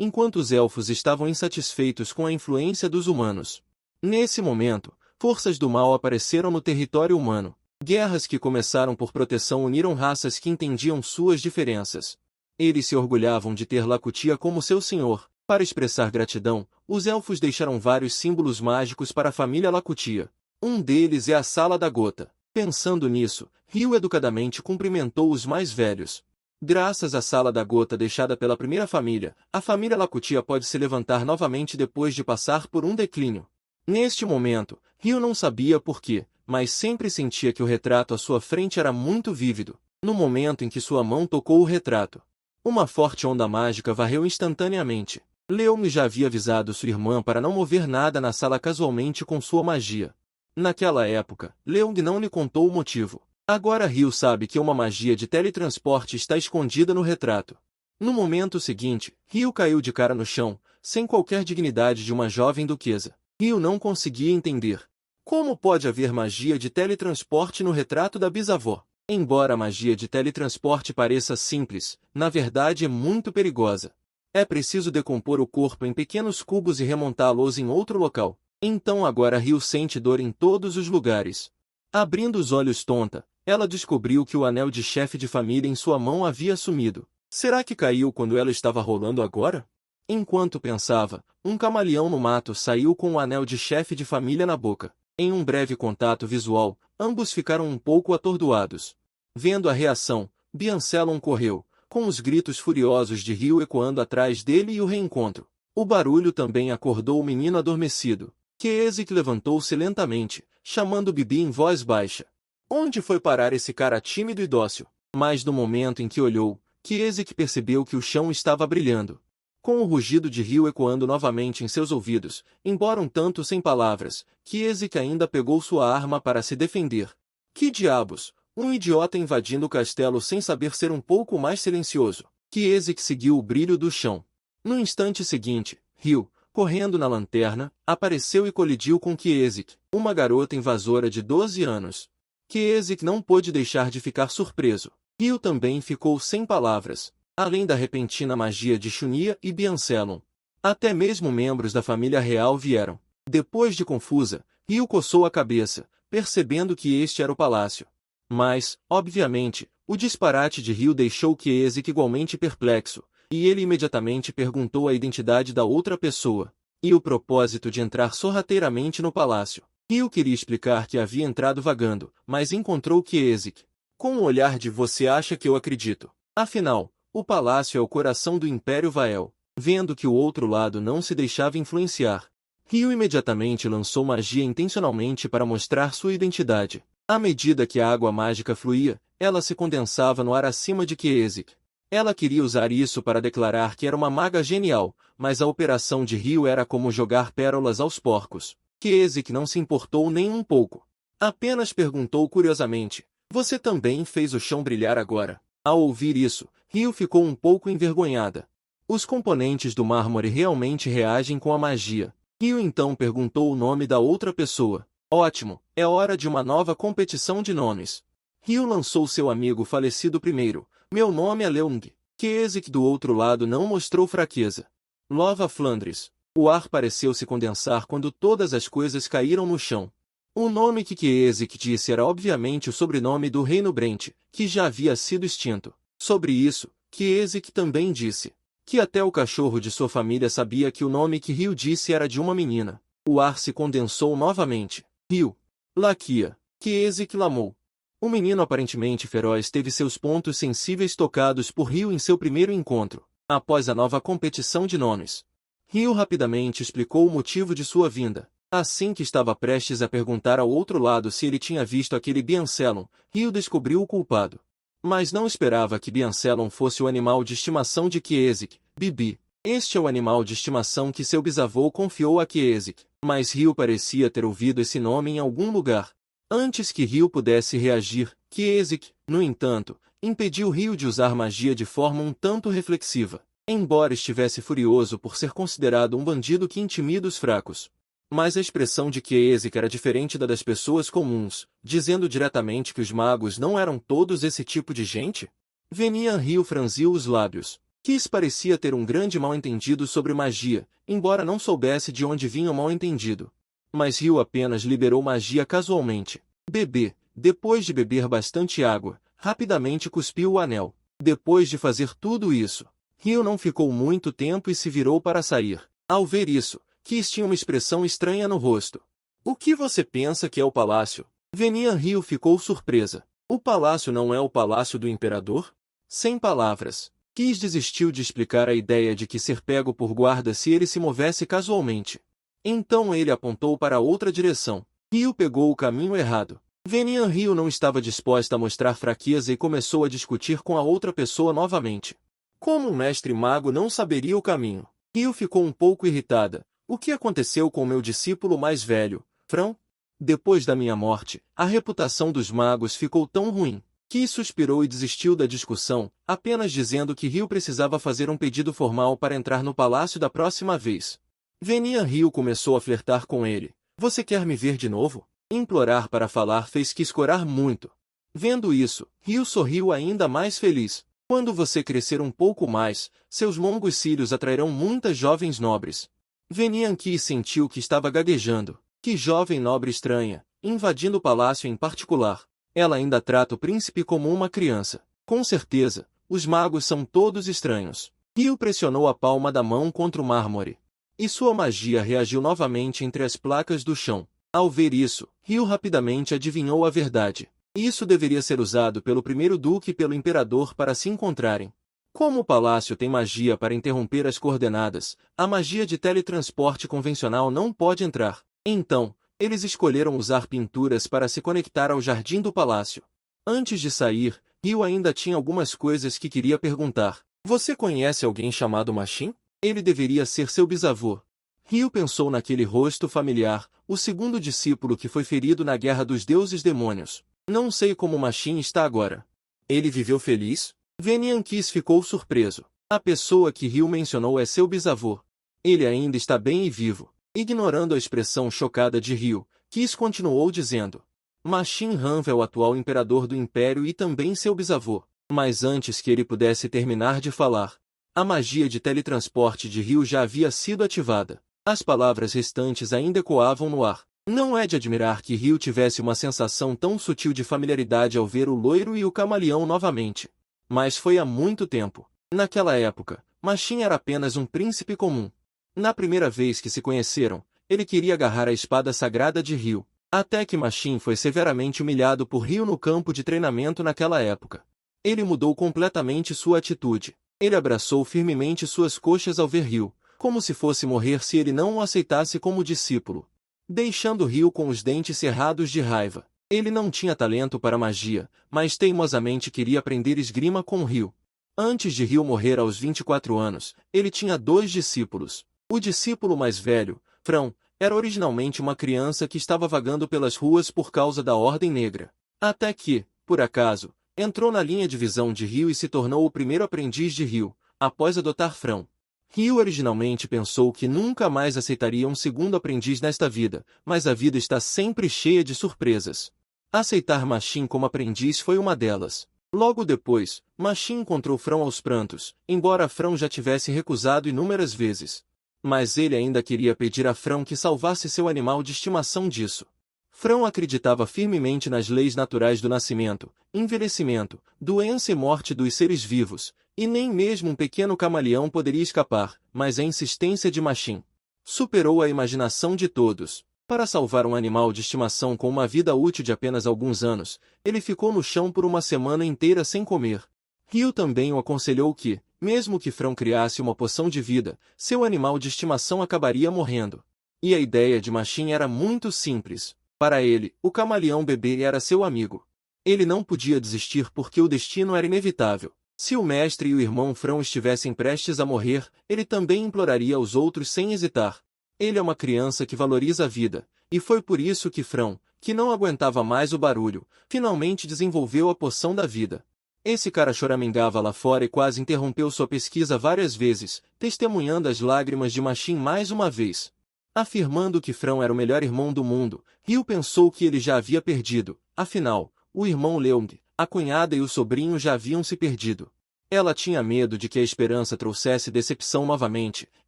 A: enquanto os elfos estavam insatisfeitos com a influência dos humanos. Nesse momento, forças do mal apareceram no território humano. Guerras que começaram por proteção uniram raças que entendiam suas diferenças. Eles se orgulhavam de ter Lakutia como seu senhor. Para expressar gratidão, os elfos deixaram vários símbolos mágicos para a família Lakutia. Um deles é a Sala da Gota. Pensando nisso, Ryu educadamente cumprimentou os mais velhos. Graças à Sala da Gota deixada pela primeira família, a família Lakutia pode se levantar novamente depois de passar por um declínio. Neste momento, Ryu não sabia por quê, mas sempre sentia que o retrato à sua frente era muito vívido. No momento em que sua mão tocou o retrato, uma forte onda mágica varreu instantaneamente. Leung já havia avisado sua irmã para não mover nada na sala casualmente com sua magia. Naquela época, Leung não lhe contou o motivo. Agora Ryu sabe que uma magia de teletransporte está escondida no retrato. No momento seguinte, Ryu caiu de cara no chão, sem qualquer dignidade de uma jovem duquesa. Ryu não conseguia entender. Como pode haver magia de teletransporte no retrato da bisavó? Embora a magia de teletransporte pareça simples, na verdade é muito perigosa. É preciso decompor o corpo em pequenos cubos e remontá-los em outro local. Então agora Ryu sente dor em todos os lugares. Abrindo os olhos tonta, ela descobriu que o anel de chefe de família em sua mão havia sumido. Será que caiu quando ela estava rolando agora? Enquanto pensava, um camaleão no mato saiu com o anel de chefe de família na boca. Em um breve contato visual, ambos ficaram um pouco atordoados. Vendo a reação, Biancelon correu, com os gritos furiosos de Ryu ecoando atrás dele e o reencontro. O barulho também acordou o menino adormecido. Kezik levantou-se lentamente, chamando Bibi em voz baixa. Onde foi parar esse cara tímido e dócil? Mas no momento em que olhou, Kezik percebeu que o chão estava brilhando. Com o rugido de Ryu ecoando novamente em seus ouvidos, embora um tanto sem palavras, Kezik ainda pegou sua arma para se defender. Que diabos! Um idiota invadindo o castelo sem saber ser um pouco mais silencioso. Kezik seguiu o brilho do chão. No instante seguinte, Ryu, correndo na lanterna, apareceu e colidiu com Kezik, uma garota invasora de 12 anos. Kezik não pôde deixar de ficar surpreso. Ryu também ficou sem palavras. Além da repentina magia de Chunia e Biancelon. Até mesmo membros da família real vieram. Depois de confusa, Ryu coçou a cabeça, percebendo que este era o palácio. Mas, obviamente, o disparate de Ryu deixou Kezik igualmente perplexo, e ele imediatamente perguntou a identidade da outra pessoa, e o propósito de entrar sorrateiramente no palácio. Ryu queria explicar que havia entrado vagando, mas encontrou Kezik. Com o olhar de "você acha que eu acredito?" Afinal, o palácio é o coração do Império Vael. Vendo que o outro lado não se deixava influenciar, Ryu imediatamente lançou magia intencionalmente para mostrar sua identidade. À medida que a água mágica fluía, ela se condensava no ar acima de Kezik. Ela queria usar isso para declarar que era uma maga genial, mas a operação de Ryu era como jogar pérolas aos porcos. Kezik não se importou nem um pouco. Apenas perguntou curiosamente, "Você também fez o chão brilhar agora?" Ao ouvir isso, Ryu ficou um pouco envergonhada. Os componentes do mármore realmente reagem com a magia. Ryu então perguntou o nome da outra pessoa. Ótimo, é hora de uma nova competição de nomes. Ryu lançou seu amigo falecido primeiro. Meu nome é Leung. Kezik do outro lado não mostrou fraqueza. Lova Flandres. O ar pareceu se condensar quando todas as coisas caíram no chão. O nome que Kezik disse era obviamente o sobrenome do reino Brent, que já havia sido extinto. Sobre isso, Kezik também disse que até o cachorro de sua família sabia que o nome que Ryu disse era de uma menina. O ar se condensou novamente. Ryu. Lakia. Kezik lamou. O menino aparentemente feroz teve seus pontos sensíveis tocados por Ryu em seu primeiro encontro. Após a nova competição de nomes, Ryu rapidamente explicou o motivo de sua vinda. Assim que estava prestes a perguntar ao outro lado se ele tinha visto aquele Biancellon, Rio descobriu o culpado. Mas não esperava que Biancellon fosse o animal de estimação de Kiesik, Bibi. Este é o animal de estimação que seu bisavô confiou a Kiesik, mas Rio parecia ter ouvido esse nome em algum lugar. Antes que Rio pudesse reagir, Kiesik, no entanto, impediu Rio de usar magia de forma um tanto reflexiva. Embora estivesse furioso por ser considerado um bandido que intimida os fracos. Mas a expressão de Kiesik era diferente da das pessoas comuns, dizendo diretamente que os magos não eram todos esse tipo de gente? Venian Rio franziu os lábios. Kiss parecia ter um grande mal-entendido sobre magia, embora não soubesse de onde vinha o mal-entendido. Mas Rio apenas liberou magia casualmente. Bebê, depois de beber bastante água, rapidamente cuspiu o anel. Depois de fazer tudo isso, Rio não ficou muito tempo e se virou para sair. Ao ver isso, Kiss tinha uma expressão estranha no rosto. O que você pensa que é o palácio? Venian Rio ficou surpresa. O palácio não é o palácio do imperador? Sem palavras, Kiss desistiu de explicar a ideia de que ser pego por guarda se ele se movesse casualmente. Então ele apontou para outra direção. Rio pegou o caminho errado. Venian Rio não estava disposta a mostrar fraqueza e começou a discutir com a outra pessoa novamente. Como o mestre mago não saberia o caminho? Rio ficou um pouco irritada. O que aconteceu com meu discípulo mais velho, Frão? Depois da minha morte, a reputação dos magos ficou tão ruim. Ki suspirou e desistiu da discussão, apenas dizendo que Rio precisava fazer um pedido formal para entrar no palácio da próxima vez. Venian Rio começou a flertar com ele. Você quer me ver de novo? Implorar para falar fez Ki escorar muito. Vendo isso, Rio sorriu ainda mais feliz. Quando você crescer um pouco mais, seus longos cílios atrairão muitas jovens nobres. Venian Ki sentiu que estava gaguejando. Que jovem nobre estranha, invadindo o palácio em particular. Ela ainda trata o príncipe como uma criança. Com certeza, os magos são todos estranhos. Rio pressionou a palma da mão contra o mármore. E sua magia reagiu novamente entre as placas do chão. Ao ver isso, Rio rapidamente adivinhou a verdade. Isso deveria ser usado pelo primeiro duque e pelo imperador para se encontrarem. Como o palácio tem magia para interromper as coordenadas, a magia de teletransporte convencional não pode entrar. Então, eles escolheram usar pinturas para se conectar ao jardim do palácio. Antes de sair, Rio ainda tinha algumas coisas que queria perguntar. Você conhece alguém chamado Machin? Ele deveria ser seu bisavô. Rio pensou naquele rosto familiar, o segundo discípulo que foi ferido na Guerra dos Deuses Demônios. Não sei como Machin está agora. Ele viveu feliz? Venian Kiss ficou surpreso. A pessoa que Rio mencionou é seu bisavô. Ele ainda está bem e vivo. Ignorando a expressão chocada de Rio, Kiss continuou dizendo. Machin Han é o atual imperador do Império e também seu bisavô. Mas antes que ele pudesse terminar de falar, a magia de teletransporte de Rio já havia sido ativada. As palavras restantes ainda ecoavam no ar. Não é de admirar que Rio tivesse uma sensação tão sutil de familiaridade ao ver o loiro e o camaleão novamente. Mas foi há muito tempo. Naquela época, Machin era apenas um príncipe comum. Na primeira vez que se conheceram, ele queria agarrar a espada sagrada de Rio. Até que Machin foi severamente humilhado por Rio no campo de treinamento naquela época. Ele mudou completamente sua atitude. Ele abraçou firmemente suas coxas ao ver Rio, como se fosse morrer se ele não o aceitasse como discípulo. Deixando Rio com os dentes cerrados de raiva. Ele não tinha talento para magia, mas teimosamente queria aprender esgrima com Rio. Antes de Rio morrer aos 24 anos, ele tinha 2 discípulos. O discípulo mais velho, Frão, era originalmente uma criança que estava vagando pelas ruas por causa da Ordem Negra. Até que, por acaso, entrou na linha de visão de Rio e se tornou o primeiro aprendiz de Rio, após adotar Frão. Rio originalmente pensou que nunca mais aceitaria um segundo aprendiz nesta vida, mas a vida está sempre cheia de surpresas. Aceitar Machin como aprendiz foi uma delas. Logo depois, Machin encontrou Frão aos prantos, embora Frão já tivesse recusado inúmeras vezes. Mas ele ainda queria pedir a Frão que salvasse seu animal de estimação disso. Frão acreditava firmemente nas leis naturais do nascimento, envelhecimento, doença e morte dos seres vivos, e nem mesmo um pequeno camaleão poderia escapar, mas a insistência de Machin superou a imaginação de todos. Para salvar um animal de estimação com uma vida útil de apenas alguns anos, ele ficou no chão por uma semana inteira sem comer. Rio também o aconselhou que, mesmo que Frão criasse uma poção de vida, seu animal de estimação acabaria morrendo. E a ideia de Machin era muito simples. Para ele, o camaleão bebê era seu amigo. Ele não podia desistir porque o destino era inevitável. Se o mestre e o irmão Frão estivessem prestes a morrer, ele também imploraria aos outros sem hesitar. Ele é uma criança que valoriza a vida, e foi por isso que Frão, que não aguentava mais o barulho, finalmente desenvolveu a poção da vida. Esse cara choramingava lá fora e quase interrompeu sua pesquisa várias vezes, testemunhando as lágrimas de Machin mais uma vez. Afirmando que Frão era o melhor irmão do mundo, Ryu pensou que ele já havia perdido, afinal, o irmão Leung, a cunhada e o sobrinho já haviam se perdido. Ela tinha medo de que a esperança trouxesse decepção novamente,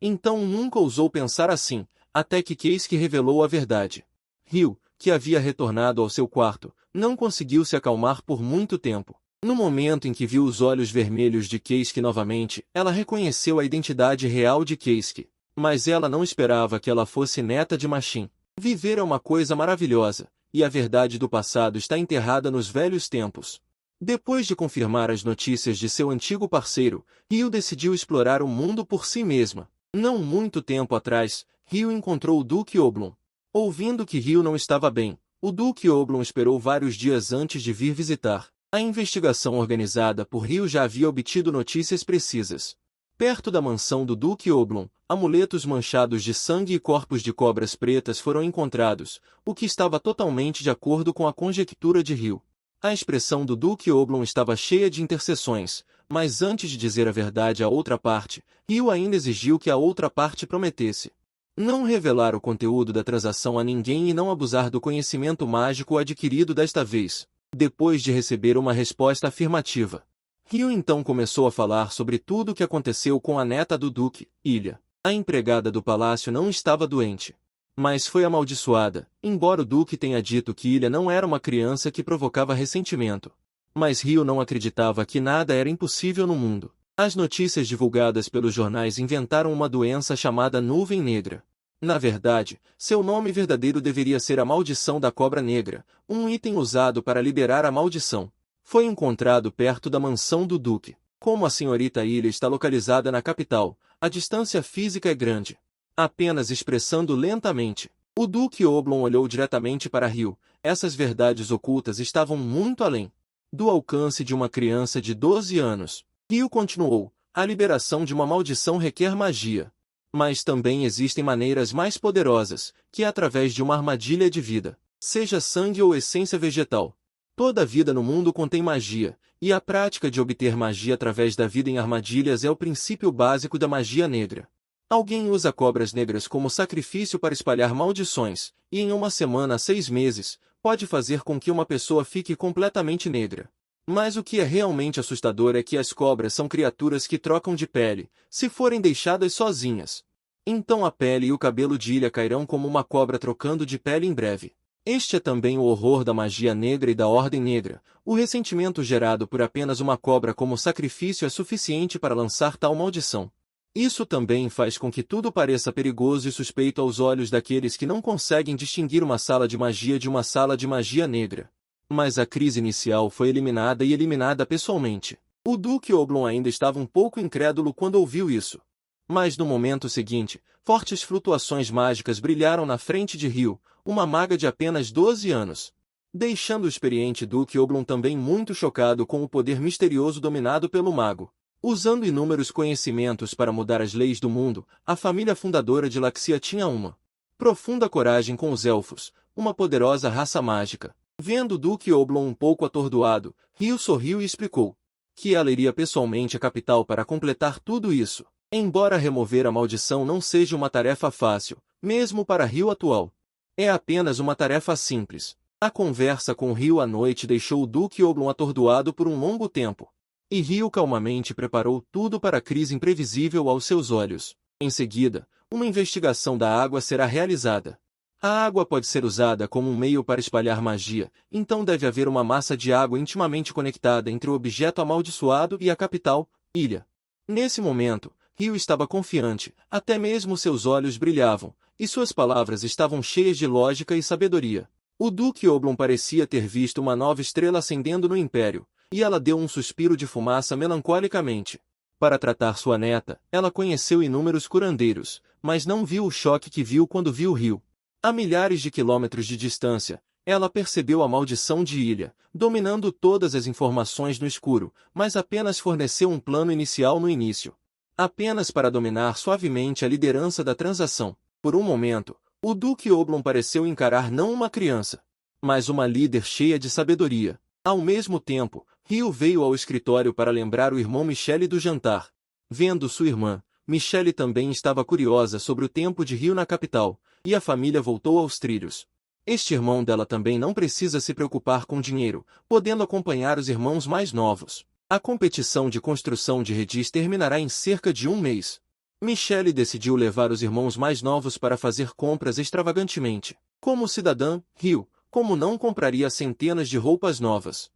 A: então nunca ousou pensar assim, até que Keisuke revelou a verdade. Ryu, que havia retornado ao seu quarto, não conseguiu se acalmar por muito tempo. No momento em que viu os olhos vermelhos de Keisuke novamente, ela reconheceu a identidade real de Keisuke. Mas ela não esperava que ela fosse neta de Machin. Viver é uma coisa maravilhosa, e a verdade do passado está enterrada nos velhos tempos. Depois de confirmar as notícias de seu antigo parceiro, Ryu decidiu explorar o mundo por si mesma. Não muito tempo atrás, Ryu encontrou o Duque Oblong. Ouvindo que Ryu não estava bem, o Duque Oblong esperou vários dias antes de vir visitar. A investigação organizada por Ryu já havia obtido notícias precisas. Perto da mansão do Duque Oblong, amuletos manchados de sangue e corpos de cobras pretas foram encontrados, o que estava totalmente de acordo com a conjectura de Ryu. A expressão do Duque Oblong estava cheia de interseções, mas antes de dizer a verdade à outra parte, Ryu ainda exigiu que a outra parte prometesse não revelar o conteúdo da transação a ninguém e não abusar do conhecimento mágico adquirido desta vez. Depois de receber uma resposta afirmativa, Ryu então começou a falar sobre tudo o que aconteceu com a neta do Duque, Ilha. A empregada do palácio não estava doente, mas foi amaldiçoada, embora o Duque tenha dito que Ilha não era uma criança que provocava ressentimento. Mas Ryu não acreditava que nada era impossível no mundo. As notícias divulgadas pelos jornais inventaram uma doença chamada Nuvem Negra. Na verdade, seu nome verdadeiro deveria ser a Maldição da Cobra Negra, um item usado para liberar a maldição. Foi encontrado perto da mansão do Duque. Como a senhorita Ilha está localizada na capital, a distância física é grande. Apenas expressando lentamente, o Duque Oblong olhou diretamente para Ryu. Essas verdades ocultas estavam muito além do alcance de uma criança de 12 anos. Ryu continuou, a liberação de uma maldição requer magia. Mas também existem maneiras mais poderosas, que é através de uma armadilha de vida, seja sangue ou essência vegetal. Toda vida no mundo contém magia, e a prática de obter magia através da vida em armadilhas é o princípio básico da magia negra. Alguém usa cobras negras como sacrifício para espalhar maldições, e em uma semana a 6 meses, pode fazer com que uma pessoa fique completamente negra. Mas o que é realmente assustador é que as cobras são criaturas que trocam de pele, se forem deixadas sozinhas. Então a pele e o cabelo de Ilha cairão como uma cobra trocando de pele em breve. Este é também o horror da magia negra e da Ordem Negra. O ressentimento gerado por apenas uma cobra como sacrifício é suficiente para lançar tal maldição. Isso também faz com que tudo pareça perigoso e suspeito aos olhos daqueles que não conseguem distinguir uma sala de magia de uma sala de magia negra. Mas a crise inicial foi eliminada e eliminada pessoalmente. O Duque Oblong ainda estava um pouco incrédulo quando ouviu isso. Mas no momento seguinte, fortes flutuações mágicas brilharam na frente de Ryu, uma maga de apenas 12 anos. Deixando o experiente Duque Oblong também muito chocado com o poder misterioso dominado pelo mago. Usando inúmeros conhecimentos para mudar as leis do mundo, a família fundadora de Laxia tinha uma profunda coragem com os elfos, uma poderosa raça mágica. Vendo o Duque Oblong um pouco atordoado, Ryu sorriu e explicou que ela iria pessoalmente à capital para completar tudo isso. Embora remover a maldição não seja uma tarefa fácil, mesmo para Ryu atual. É apenas uma tarefa simples. A conversa com Ryu à noite deixou o Duque Oblong atordoado por um longo tempo. E Ryu calmamente preparou tudo para a crise imprevisível aos seus olhos. Em seguida, uma investigação da água será realizada. A água pode ser usada como um meio para espalhar magia, então deve haver uma massa de água intimamente conectada entre o objeto amaldiçoado e a capital, Ilha. Nesse momento, Ryu estava confiante, até mesmo seus olhos brilhavam, e suas palavras estavam cheias de lógica e sabedoria. O Duque Oblong parecia ter visto uma nova estrela acendendo no Império, e ela deu um suspiro de fumaça melancolicamente. Para tratar sua neta, ela conheceu inúmeros curandeiros, mas não viu o choque que viu quando viu Rio. A milhares de quilômetros de distância, ela percebeu a maldição de Ilha, dominando todas as informações no escuro, mas apenas forneceu um plano inicial no início. Apenas para dominar suavemente a liderança da transação. Por um momento, o Duque Oblong pareceu encarar não uma criança, mas uma líder cheia de sabedoria. Ao mesmo tempo, Rio veio ao escritório para lembrar o irmão Michele do jantar. Vendo sua irmã, Michele também estava curiosa sobre o tempo de Rio na capital, e a família voltou aos trilhos. Este irmão dela também não precisa se preocupar com dinheiro, podendo acompanhar os irmãos mais novos. A competição de construção de Regis terminará em cerca de um mês. Michele decidiu levar os irmãos mais novos para fazer compras extravagantemente. Como cidadã, Rio, como não compraria centenas de roupas novas?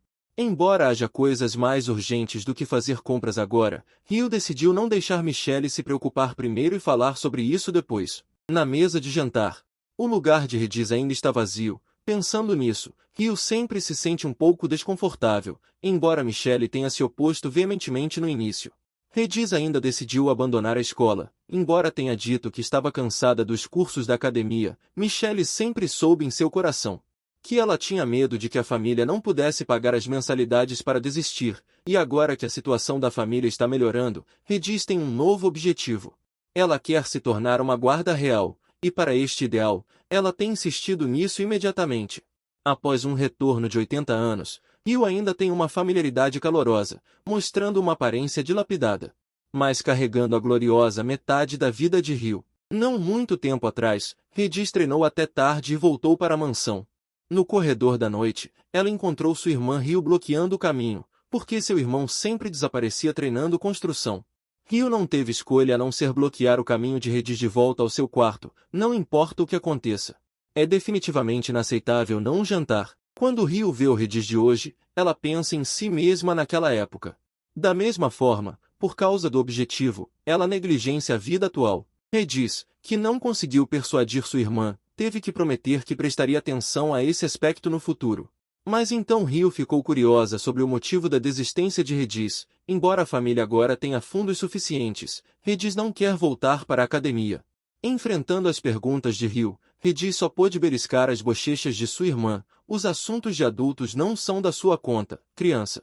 A: Embora haja coisas mais urgentes do que fazer compras agora, Rio decidiu não deixar Michele se preocupar primeiro e falar sobre isso depois. Na mesa de jantar, o lugar de Regis ainda está vazio. Pensando nisso, Rio sempre se sente um pouco desconfortável, embora Michele tenha se oposto veementemente no início. Regis ainda decidiu abandonar a escola. Embora tenha dito que estava cansada dos cursos da academia, Michele sempre soube em seu coração que ela tinha medo de que a família não pudesse pagar as mensalidades para desistir, e agora que a situação da família está melhorando, Regis tem um novo objetivo. Ela quer se tornar uma guarda real, e para este ideal, ela tem insistido nisso imediatamente. Após um retorno de 80 anos, Rio ainda tem uma familiaridade calorosa, mostrando uma aparência dilapidada, mas carregando a gloriosa metade da vida de Rio. Não muito tempo atrás, Regis treinou até tarde e voltou para a mansão. No corredor da noite, ela encontrou sua irmã Rio bloqueando o caminho, porque seu irmão sempre desaparecia treinando construção. Rio não teve escolha a não ser bloquear o caminho de Regis de volta ao seu quarto, não importa o que aconteça. É definitivamente inaceitável não jantar. Quando Rio vê o Regis de hoje, ela pensa em si mesma naquela época. Da mesma forma, por causa do objetivo, ela negligencia a vida atual. Regis, que não conseguiu persuadir sua irmã, teve que prometer que prestaria atenção a esse aspecto no futuro. Mas então Rio ficou curiosa sobre o motivo da desistência de Regis. Embora a família agora tenha fundos suficientes, Regis não quer voltar para a academia. Enfrentando as perguntas de Rio, Regis só pôde beliscar as bochechas de sua irmã. Os assuntos de adultos não são da sua conta, criança.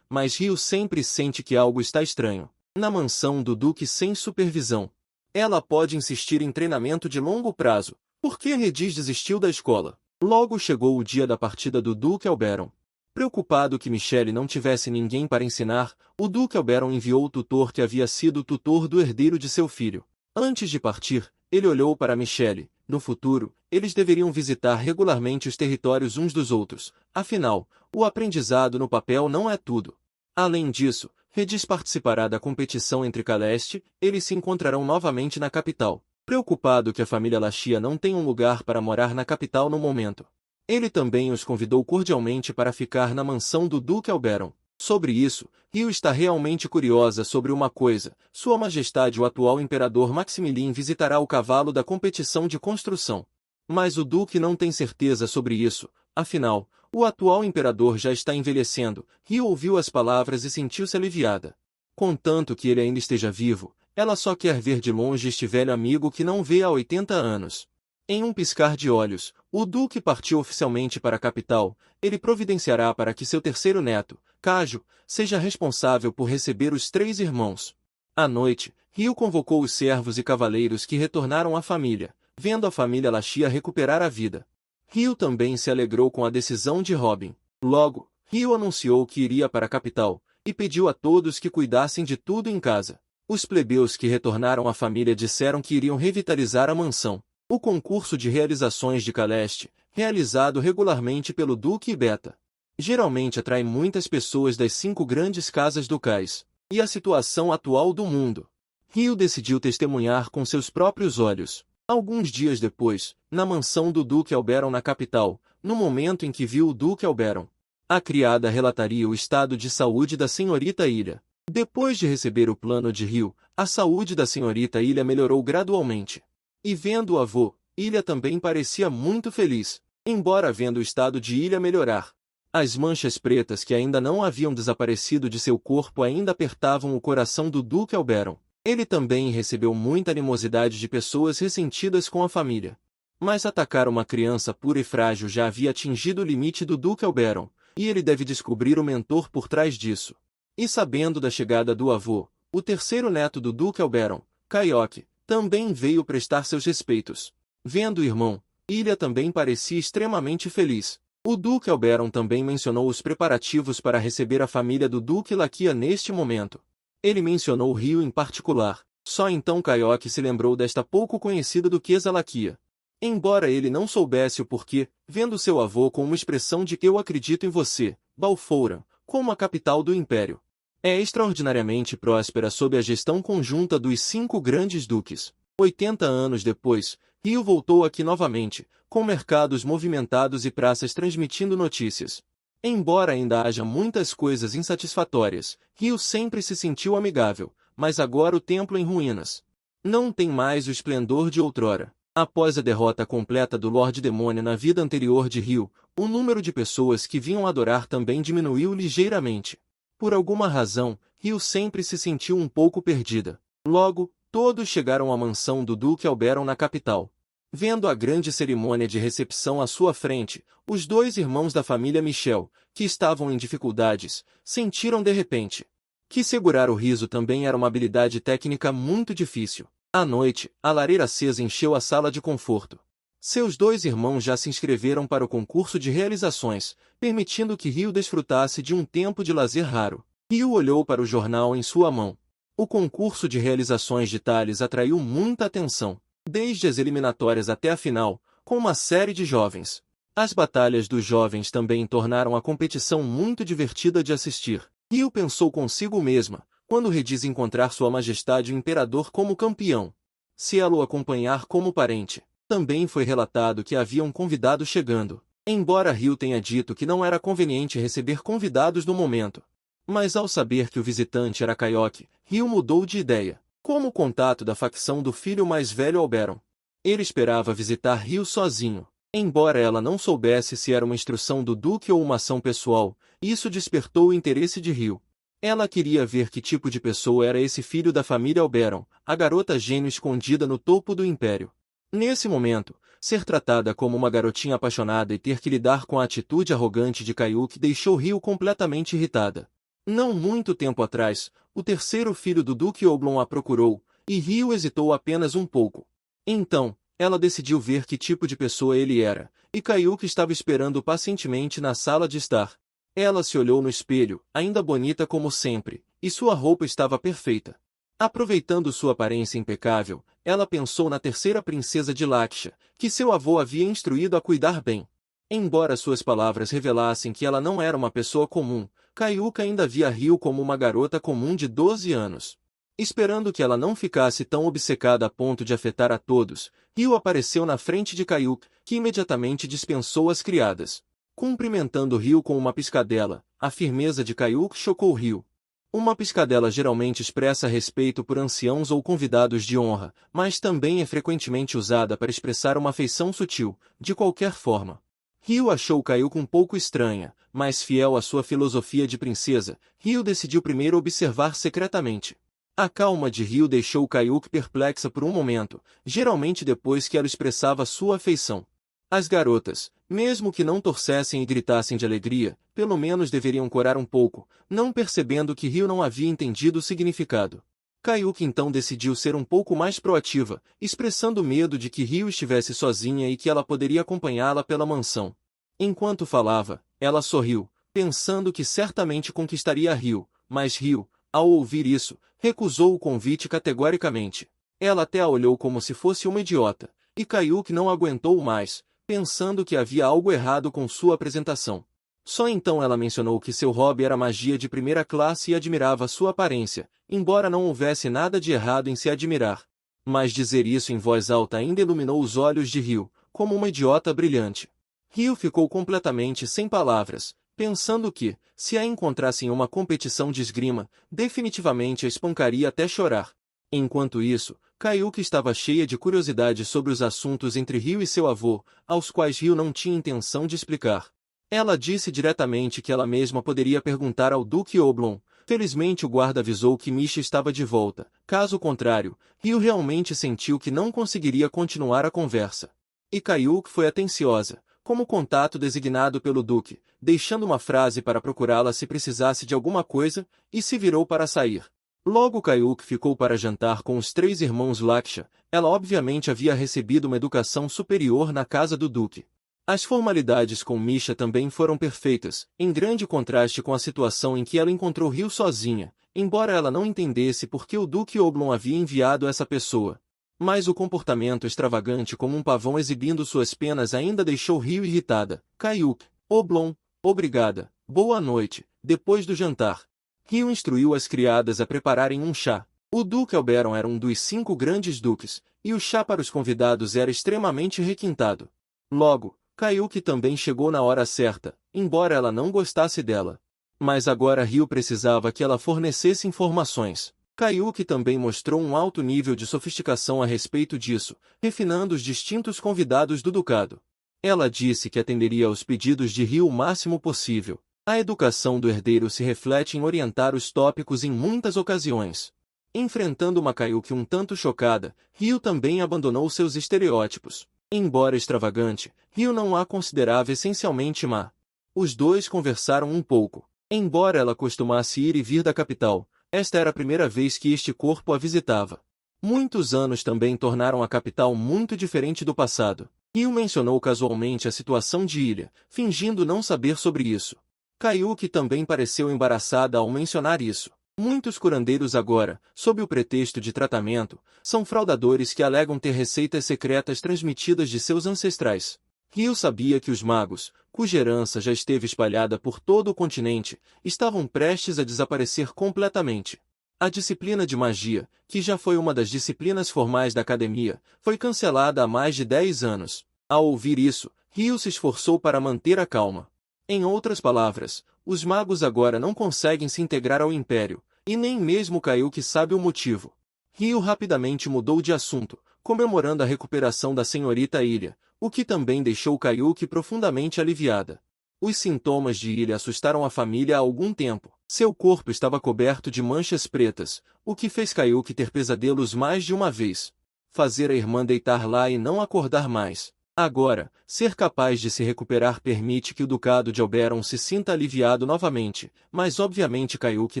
A: Mas Rio sempre sente que algo está estranho. Na mansão do Duque sem supervisão, ela pode insistir em treinamento de longo prazo. Por que Regis desistiu da escola? Logo chegou o dia da partida do Duque Oberon. Preocupado que Michele não tivesse ninguém para ensinar, o Duque Oberon enviou o tutor que havia sido o tutor do herdeiro de seu filho. Antes de partir, ele olhou para Michele. No futuro, eles deveriam visitar regularmente os territórios uns dos outros. Afinal, o aprendizado no papel não é tudo. Além disso, Regis participará da competição entre Caleste, eles se encontrarão novamente na capital. Preocupado que a família Lachia não tem um lugar para morar na capital no momento, ele também os convidou cordialmente para ficar na mansão do Duque Oberon. Sobre isso, Rio está realmente curiosa sobre uma coisa. Sua Majestade o atual Imperador Maximilien visitará o cavalo da competição de construção. Mas o Duque não tem certeza sobre isso, afinal, o atual Imperador já está envelhecendo. Rio ouviu as palavras e sentiu-se aliviada. Contanto que ele ainda esteja vivo, ela só quer ver de longe este velho amigo que não vê há 80 anos. Em um piscar de olhos, o Duque partiu oficialmente para a capital. Ele providenciará para que seu terceiro neto, Cajo, seja responsável por receber os 3 irmãos. À noite, Rio convocou os servos e cavaleiros que retornaram à família, vendo a família Lachia recuperar a vida. Rio também se alegrou com a decisão de Robin. Logo, Rio anunciou que iria para a capital, e pediu a todos que cuidassem de tudo em casa. Os plebeus que retornaram à família disseram que iriam revitalizar a mansão. O concurso de realizações de Caleste, realizado regularmente pelo Duque e Beta, geralmente atrai muitas pessoas das 5 grandes casas ducais. E a situação atual do mundo. Rio decidiu testemunhar com seus próprios olhos. Alguns dias depois, na mansão do Duque Oberon na capital, no momento em que viu o Duque Oberon, a criada relataria o estado de saúde da senhorita Ilha. Depois de receber o plano de Rio, a saúde da senhorita Ilha melhorou gradualmente. E vendo o avô, Ilha também parecia muito feliz, embora vendo o estado de Ilha melhorar. As manchas pretas que ainda não haviam desaparecido de seu corpo ainda apertavam o coração do Duque Oberon. Ele também recebeu muita animosidade de pessoas ressentidas com a família. Mas atacar uma criança pura e frágil já havia atingido o limite do Duque Oberon, e ele deve descobrir o mentor por trás disso. E sabendo da chegada do avô, o terceiro neto do Duque Oberon, Caioque, também veio prestar seus respeitos. Vendo o irmão, Ilha também parecia extremamente feliz. O Duque Oberon também mencionou os preparativos para receber a família do Duque Laquia neste momento. Ele mencionou o rio em particular. Só então Caioque se lembrou desta pouco conhecida duquesa Laquia. Embora ele não soubesse o porquê, vendo seu avô com uma expressão de "eu acredito em você", Balfouram, como a capital do império. É extraordinariamente próspera sob a gestão conjunta dos 5 grandes duques. 80 anos depois, Rio voltou aqui novamente, com mercados movimentados e praças transmitindo notícias. Embora ainda haja muitas coisas insatisfatórias, Rio sempre se sentiu amigável, mas agora o templo em ruínas. Não tem mais o esplendor de outrora. Após a derrota completa do Lorde Demônio na vida anterior de Rio, o número de pessoas que vinham adorar também diminuiu ligeiramente. Por alguma razão, Rio sempre se sentiu um pouco perdida. Logo, todos chegaram à mansão do Duque Oberon na capital. Vendo a grande cerimônia de recepção à sua frente, os 2 irmãos da família Michel, que estavam em dificuldades, sentiram de repente que segurar o riso também era uma habilidade técnica muito difícil. À noite, a lareira acesa encheu a sala de conforto. Seus 2 irmãos já se inscreveram para o concurso de realizações, permitindo que Rio desfrutasse de um tempo de lazer raro. Rio olhou para o jornal em sua mão. O concurso de realizações de Thales atraiu muita atenção, desde as eliminatórias até a final, com uma série de jovens. As batalhas dos jovens também tornaram a competição muito divertida de assistir. Rio pensou consigo mesma, quando Rediz encontrar Sua Majestade o Imperador como campeão. Se ela o acompanhar como parente. Também foi relatado que havia um convidado chegando, embora Rio tenha dito que não era conveniente receber convidados no momento. Mas ao saber que o visitante era Caioque, Rio mudou de ideia. Como contato da facção do filho mais velho Oberon, ele esperava visitar Rio sozinho. Embora ela não soubesse se era uma instrução do Duque ou uma ação pessoal, isso despertou o interesse de Rio. Ela queria ver que tipo de pessoa era esse filho da família Oberon, a garota gênio escondida no topo do império. Nesse momento, ser tratada como uma garotinha apaixonada e ter que lidar com a atitude arrogante de Caioque deixou Rio completamente irritada. Não muito tempo atrás, o terceiro filho do Duque Oblong a procurou, e Rio hesitou apenas um pouco. Então, ela decidiu ver que tipo de pessoa ele era, e Caioque estava esperando pacientemente na sala de estar. Ela se olhou no espelho, ainda bonita como sempre, e sua roupa estava perfeita. Aproveitando sua aparência impecável, ela pensou na terceira princesa de Laksha, que seu avô havia instruído a cuidar bem. Embora suas palavras revelassem que ela não era uma pessoa comum, Caioque ainda via Rio como uma garota comum de 12 anos. Esperando que ela não ficasse tão obcecada a ponto de afetar a todos, Rio apareceu na frente de Caioque, que imediatamente dispensou as criadas. Cumprimentando Rio com uma piscadela, a firmeza de Caioque chocou Rio. Uma piscadela geralmente expressa respeito por anciãos ou convidados de honra, mas também é frequentemente usada para expressar uma afeição sutil, de qualquer forma. Rio achou Caioque um pouco estranha, mas fiel à sua filosofia de princesa, Rio decidiu primeiro observar secretamente. A calma de Rio deixou Caioque perplexa por um momento, geralmente depois que ela expressava sua afeição. As garotas, mesmo que não torcessem e gritassem de alegria, pelo menos deveriam corar um pouco, não percebendo que Rio não havia entendido o significado. Caioque então decidiu ser um pouco mais proativa, expressando medo de que Rio estivesse sozinha e que ela poderia acompanhá-la pela mansão. Enquanto falava, ela sorriu, pensando que certamente conquistaria Rio, mas Rio, ao ouvir isso, recusou o convite categoricamente. Ela até a olhou como se fosse uma idiota, e Caioque não aguentou mais, pensando que havia algo errado com sua apresentação. Só então ela mencionou que seu hobby era magia de primeira classe e admirava sua aparência, embora não houvesse nada de errado em se admirar. Mas dizer isso em voz alta ainda iluminou os olhos de Rio, como uma idiota brilhante. Rio ficou completamente sem palavras, pensando que, se a encontrasse em uma competição de esgrima, definitivamente a espancaria até chorar. Enquanto isso, Caioque estava cheia de curiosidade sobre os assuntos entre Rio e seu avô, aos quais Rio não tinha intenção de explicar. Ela disse diretamente que ela mesma poderia perguntar ao Duque Oblong, Felizmente o guarda avisou que Misha estava de volta. Caso contrário, Ryu realmente sentiu que não conseguiria continuar a conversa. E Kayuki foi atenciosa, como contato designado pelo Duque, deixando uma frase para procurá-la se precisasse de alguma coisa, e se virou para sair. Logo Kayuki ficou para jantar com os 3 irmãos Laksha. Ela obviamente havia recebido uma educação superior na casa do Duque. As formalidades com Misha também foram perfeitas, em grande contraste com a situação em que ela encontrou Ryu sozinha, embora ela não entendesse por que o Duque Oblong havia enviado essa pessoa. Mas o comportamento extravagante como um pavão exibindo suas penas ainda deixou Ryu irritada. Kayuki, Oblong, obrigada, boa noite. Depois do jantar, Ryu instruiu as criadas a prepararem um chá. O Duque Oberon era um dos 5 grandes duques, e o chá para os convidados era extremamente requintado. Logo, Kayuki também chegou na hora certa, embora ela não gostasse dela. Mas agora Ryu precisava que ela fornecesse informações. Kayuki também mostrou um alto nível de sofisticação a respeito disso, refinando os distintos convidados do ducado. Ela disse que atenderia aos pedidos de Ryu o máximo possível. A educação do herdeiro se reflete em orientar os tópicos em muitas ocasiões. Enfrentando uma Kayuki um tanto chocada, Ryu também abandonou seus estereótipos. Embora extravagante, Ryu não a considerava essencialmente má. Os dois conversaram um pouco. Embora ela costumasse ir e vir da capital, esta era a primeira vez que este corpo a visitava. Muitos anos também tornaram a capital muito diferente do passado. Ryu mencionou casualmente a situação de Ilha, fingindo não saber sobre isso. Kayuki também pareceu embaraçada ao mencionar isso. Muitos curandeiros agora, sob o pretexto de tratamento, são fraudadores que alegam ter receitas secretas transmitidas de seus ancestrais. Ryu sabia que os magos, cuja herança já esteve espalhada por todo o continente, estavam prestes a desaparecer completamente. A disciplina de magia, que já foi uma das disciplinas formais da academia, foi cancelada há mais de 10 anos. Ao ouvir isso, Ryu se esforçou para manter a calma. Em outras palavras, os magos agora não conseguem se integrar ao Império, e nem mesmo Kayuki sabe o motivo. Ryu rapidamente mudou de assunto, comemorando a recuperação da senhorita Ilha, o que também deixou Kayuki profundamente aliviada. Os sintomas de Ilha assustaram a família há algum tempo. Seu corpo estava coberto de manchas pretas, o que fez Kayuki ter pesadelos mais de uma vez. Fazer a irmã deitar lá e não acordar mais. Agora, ser capaz de se recuperar permite que o Ducado de Oberon se sinta aliviado novamente, mas obviamente Kayuki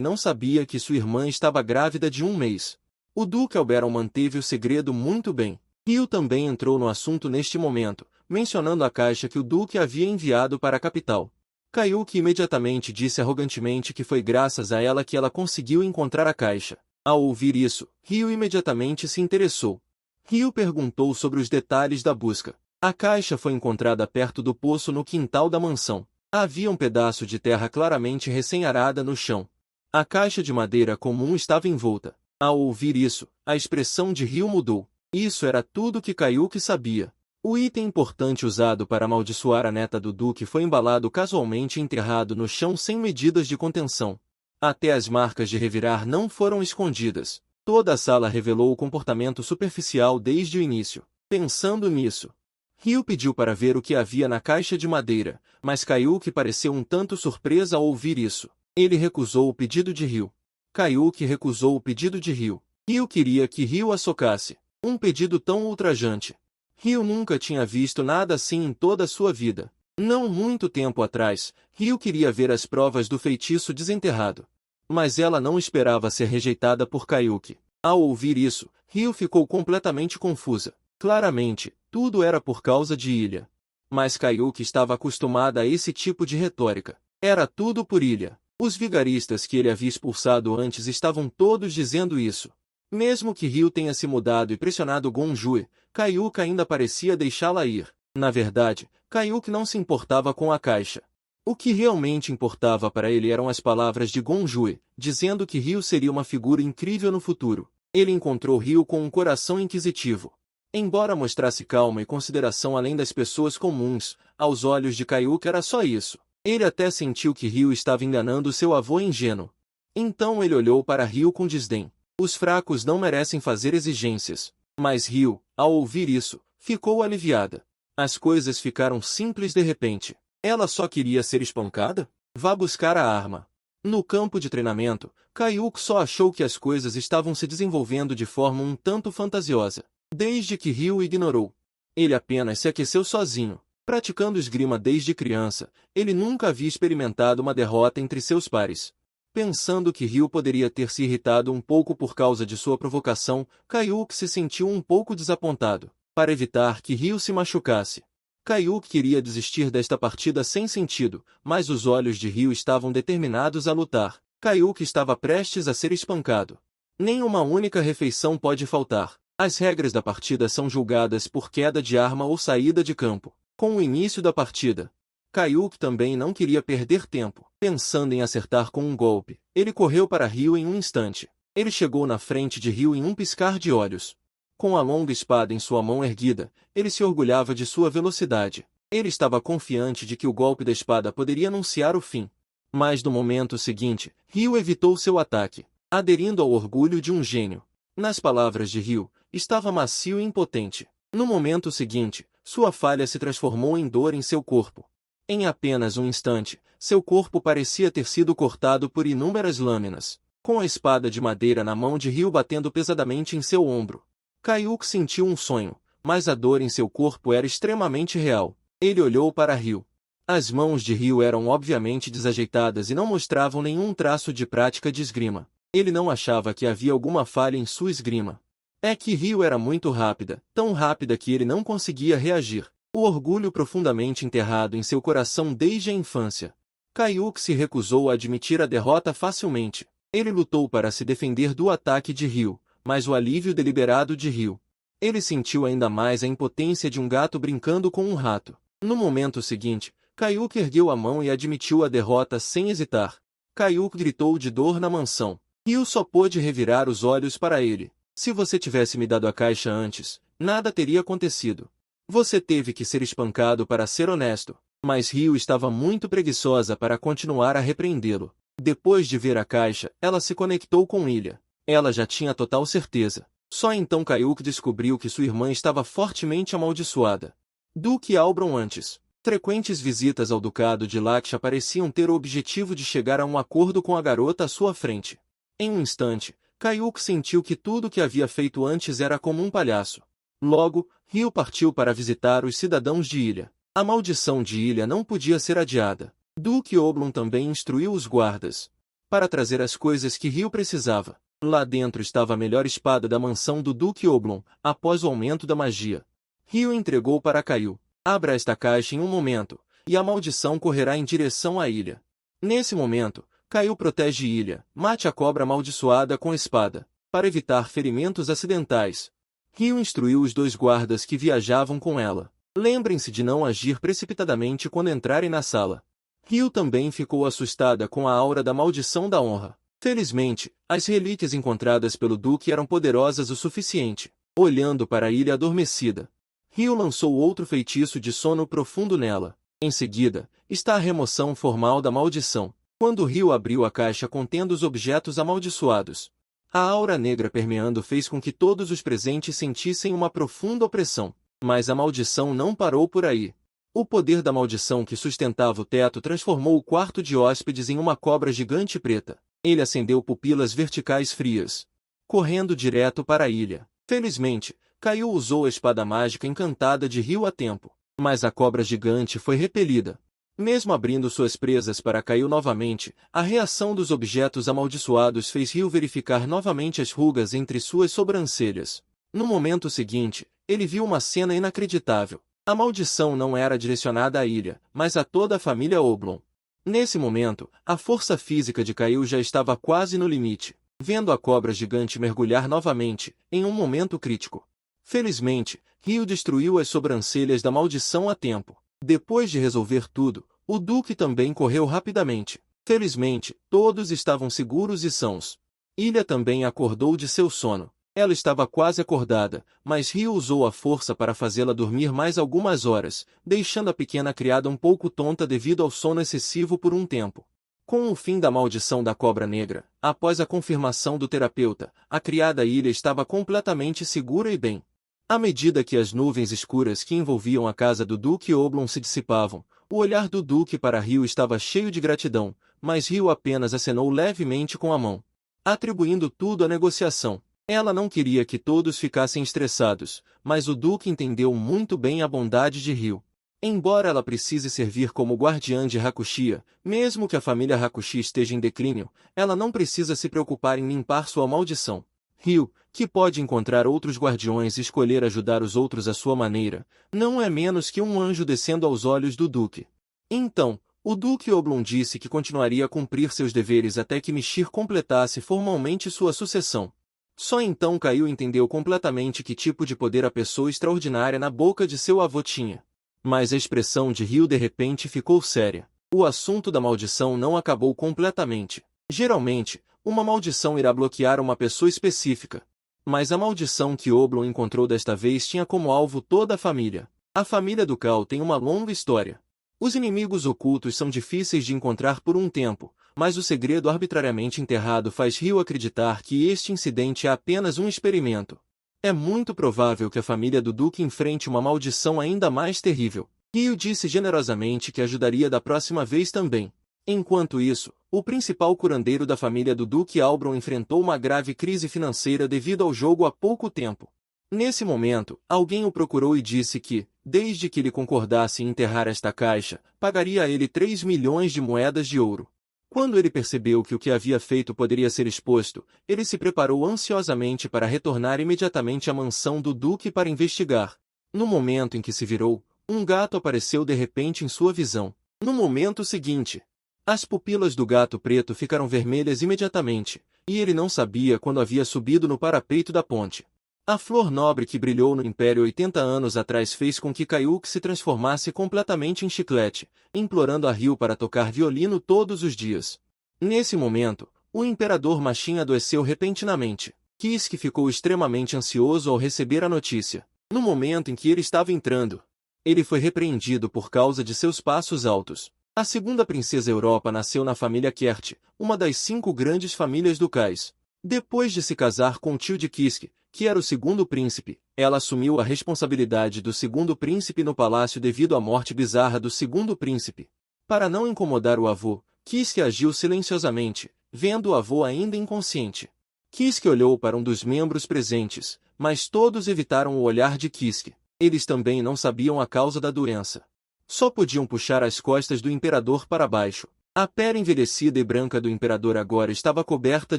A: não sabia que sua irmã estava grávida de 1 mês. O Duque Oberon manteve o segredo muito bem. Ryu também entrou no assunto neste momento, mencionando a caixa que o Duque havia enviado para a capital. Kayuki imediatamente disse arrogantemente que foi graças a ela que ela conseguiu encontrar a caixa. Ao ouvir isso, Ryu imediatamente se interessou. Ryu perguntou sobre os detalhes da busca. A caixa foi encontrada perto do poço no quintal da mansão. Havia um pedaço de terra claramente recém-arada no chão. A caixa de madeira comum estava envolta. Ao ouvir isso, a expressão de Ryu mudou. Isso era tudo que Kayuki sabia. O item importante usado para amaldiçoar a neta do Duque foi embalado casualmente e enterrado no chão sem medidas de contenção. Até as marcas de revirar não foram escondidas. Toda a sala revelou o comportamento superficial desde o início. Pensando nisso, Ryu pediu para ver o que havia na caixa de madeira, mas Kayuki pareceu um tanto surpresa ao ouvir isso. Ele recusou o pedido de Ryu. Kayuki recusou o pedido de Ryu. Ryu queria que Ryu a socasse. Um pedido tão ultrajante. Ryu nunca tinha visto nada assim em toda a sua vida. Não muito tempo atrás, Ryu queria ver as provas do feitiço desenterrado. Mas ela não esperava ser rejeitada por Kayuki. Ao ouvir isso, Ryu ficou completamente confusa. Claramente, tudo era por causa de Ilha. Mas Kayuki estava acostumada a esse tipo de retórica. Era tudo por Ilha. Os vigaristas que ele havia expulsado antes estavam todos dizendo isso. Mesmo que Ryu tenha se mudado e pressionado Gonjue, Kayuki ainda parecia deixá-la ir. Na verdade, Kayuki não se importava com a caixa. O que realmente importava para ele eram as palavras de Gonjue, dizendo que Ryu seria uma figura incrível no futuro. Ele encontrou Ryu com um coração inquisitivo. Embora mostrasse calma e consideração além das pessoas comuns, aos olhos de Kayuki era só isso. Ele até sentiu que Ryu estava enganando seu avô ingênuo. Então ele olhou para Ryu com desdém. Os fracos não merecem fazer exigências. Mas Ryu, ao ouvir isso, ficou aliviada. As coisas ficaram simples de repente. Ela só queria ser espancada? Vá buscar a arma. No campo de treinamento, Kaiuk só achou que as coisas estavam se desenvolvendo de forma um tanto fantasiosa, desde que Ryu ignorou. Ele apenas se aqueceu sozinho. Praticando esgrima desde criança, ele nunca havia experimentado uma derrota entre seus pares. Pensando que Ryu poderia ter se irritado um pouco por causa de sua provocação, Kaiuk se sentiu um pouco desapontado. Para evitar que Ryu se machucasse, Kaiuk queria desistir desta partida sem sentido, mas os olhos de Ryu estavam determinados a lutar. Kaiuk estava prestes a ser espancado. Nem uma única refeição pode faltar. As regras da partida são julgadas por queda de arma ou saída de campo. Com o início da partida, Kaiuk também não queria perder tempo. Pensando em acertar com um golpe, ele correu para Ryu em um instante. Ele chegou na frente de Ryu em um piscar de olhos. Com a longa espada em sua mão erguida, ele se orgulhava de sua velocidade. Ele estava confiante de que o golpe da espada poderia anunciar o fim. Mas no momento seguinte, Ryu evitou seu ataque, aderindo ao orgulho de um gênio. Nas palavras de Ryu, estava macio e impotente. No momento seguinte, sua falha se transformou em dor em seu corpo. Em apenas um instante, seu corpo parecia ter sido cortado por inúmeras lâminas. Com a espada de madeira na mão de Ryu batendo pesadamente em seu ombro, Kaiuk sentiu um sonho, mas a dor em seu corpo era extremamente real. Ele olhou para Ryu. As mãos de Ryu eram obviamente desajeitadas e não mostravam nenhum traço de prática de esgrima. Ele não achava que havia alguma falha em sua esgrima. É que Ryu era muito rápida, tão rápida que ele não conseguia reagir. O orgulho profundamente enterrado em seu coração desde a infância. Kaiuk se recusou a admitir a derrota facilmente. Ele lutou para se defender do ataque de Ryu, mas o alívio deliberado de Ryu. Ele sentiu ainda mais a impotência de um gato brincando com um rato. No momento seguinte, Kaiuk ergueu a mão e admitiu a derrota sem hesitar. Kaiuk gritou de dor na mansão. Ryu só pôde revirar os olhos para ele. Se você tivesse me dado a caixa antes, nada teria acontecido. Você teve que ser espancado para ser honesto. Mas Ryu estava muito preguiçosa para continuar a repreendê-lo. Depois de ver a caixa, ela se conectou com Ilha. Ela já tinha total certeza. Só então Kaiuk descobriu que sua irmã estava fortemente amaldiçoada. Duque Albron antes. Frequentes visitas ao Ducado de Laksha pareciam ter o objetivo de chegar a um acordo com a garota à sua frente. Em um instante, Kaiuk sentiu que tudo o que havia feito antes era como um palhaço. Logo, Ryu partiu para visitar os cidadãos de Ilha. A maldição de Ilha não podia ser adiada. Duque Oblong também instruiu os guardas para trazer as coisas que Ryu precisava. Lá dentro estava a melhor espada da mansão do Duque Oblong, após o aumento da magia. Ryu entregou para Kaiu. Abra esta caixa em um momento, e a maldição correrá em direção à ilha. Nesse momento, Kaiu protege Ilha. Mate a cobra amaldiçoada com espada, para evitar ferimentos acidentais. Ryu instruiu os dois guardas que viajavam com ela. Lembrem-se de não agir precipitadamente quando entrarem na sala. Ryu também ficou assustada com a aura da maldição da honra. Felizmente, as relíquias encontradas pelo Duque eram poderosas o suficiente. Olhando para a ilha adormecida, Ryu lançou outro feitiço de sono profundo nela. Em seguida, está a remoção formal da maldição. Quando Ryu abriu a caixa contendo os objetos amaldiçoados, a aura negra permeando fez com que todos os presentes sentissem uma profunda opressão. Mas a maldição não parou por aí. O poder da maldição que sustentava o teto transformou o quarto de hóspedes em uma cobra gigante preta. Ele acendeu pupilas verticais frias, correndo direto para a ilha. Felizmente, Kaiu usou a espada mágica encantada de Ryu a tempo, mas a cobra gigante foi repelida. Mesmo abrindo suas presas para Kaiu novamente, a reação dos objetos amaldiçoados fez Ryu verificar novamente as rugas entre suas sobrancelhas. No momento seguinte, ele viu uma cena inacreditável. A maldição não era direcionada à ilha, mas a toda a família Oblong. Nesse momento, a força física de Kaiu já estava quase no limite, vendo a cobra gigante mergulhar novamente, em um momento crítico. Felizmente, Ryu destruiu as sobrancelhas da maldição a tempo. Depois de resolver tudo, o Duque também correu rapidamente. Felizmente, todos estavam seguros e sãos. Ilha também acordou de seu sono. Ela estava quase acordada, mas Ryu usou a força para fazê-la dormir mais algumas horas, deixando a pequena criada um pouco tonta devido ao sono excessivo por um tempo. Com o fim da maldição da cobra negra, após a confirmação do terapeuta, a criada Ilha estava completamente segura e bem. À medida que as nuvens escuras que envolviam a casa do Duque Oblong se dissipavam, o olhar do Duque para Ryu estava cheio de gratidão, mas Ryu apenas acenou levemente com a mão, atribuindo tudo à negociação. Ela não queria que todos ficassem estressados, mas o Duque entendeu muito bem a bondade de Ryu. Embora ela precise servir como guardiã de Hakushiya, mesmo que a família Hakushi esteja em declínio, ela não precisa se preocupar em limpar sua maldição. Ryu, que pode encontrar outros guardiões e escolher ajudar os outros à sua maneira, não é menos que um anjo descendo aos olhos do Duque. Então, o Duque Oblong disse que continuaria a cumprir seus deveres até que Mishir completasse formalmente sua sucessão. Só então Kaiô entendeu completamente que tipo de poder a pessoa extraordinária na boca de seu avô tinha. Mas a expressão de Ryu de repente ficou séria. O assunto da maldição não acabou completamente. Geralmente, uma maldição irá bloquear uma pessoa específica. Mas a maldição que Oblong encontrou desta vez tinha como alvo toda a família. A família do Kao tem uma longa história. Os inimigos ocultos são difíceis de encontrar por um tempo, mas o segredo arbitrariamente enterrado faz Ryu acreditar que este incidente é apenas um experimento. É muito provável que a família do Duque enfrente uma maldição ainda mais terrível. Ryu disse generosamente que ajudaria da próxima vez também. Enquanto isso, o principal curandeiro da família do Duque Oblong enfrentou uma grave crise financeira devido ao jogo há pouco tempo. Nesse momento, alguém o procurou e disse que, desde que ele concordasse em enterrar esta caixa, pagaria a ele 3 milhões de moedas de ouro. Quando ele percebeu que o que havia feito poderia ser exposto, ele se preparou ansiosamente para retornar imediatamente à mansão do Duque para investigar. No momento em que se virou, um gato apareceu de repente em sua visão. No momento seguinte, as pupilas do gato preto ficaram vermelhas imediatamente, e ele não sabia quando havia subido no parapeito da ponte. A flor nobre que brilhou no Império 80 anos atrás fez com que Kaiô se transformasse completamente em chiclete, implorando a Ryu para tocar violino todos os dias. Nesse momento, o Imperador Machin adoeceu repentinamente. Kisuke ficou extremamente ansioso ao receber a notícia. No momento em que ele estava entrando, ele foi repreendido por causa de seus passos altos. A segunda princesa Europa nasceu na família Kert, uma das 5 grandes famílias ducais. Depois de se casar com o tio de Kisuke, que era o segundo príncipe, ela assumiu a responsabilidade do segundo príncipe no palácio devido à morte bizarra do segundo príncipe. Para não incomodar o avô, Kisuke agiu silenciosamente, vendo o avô ainda inconsciente. Kisuke olhou para um dos membros presentes, mas todos evitaram o olhar de Kisuke. Eles também não sabiam a causa da doença. Só podiam puxar as costas do imperador para baixo. A pele envelhecida e branca do imperador agora estava coberta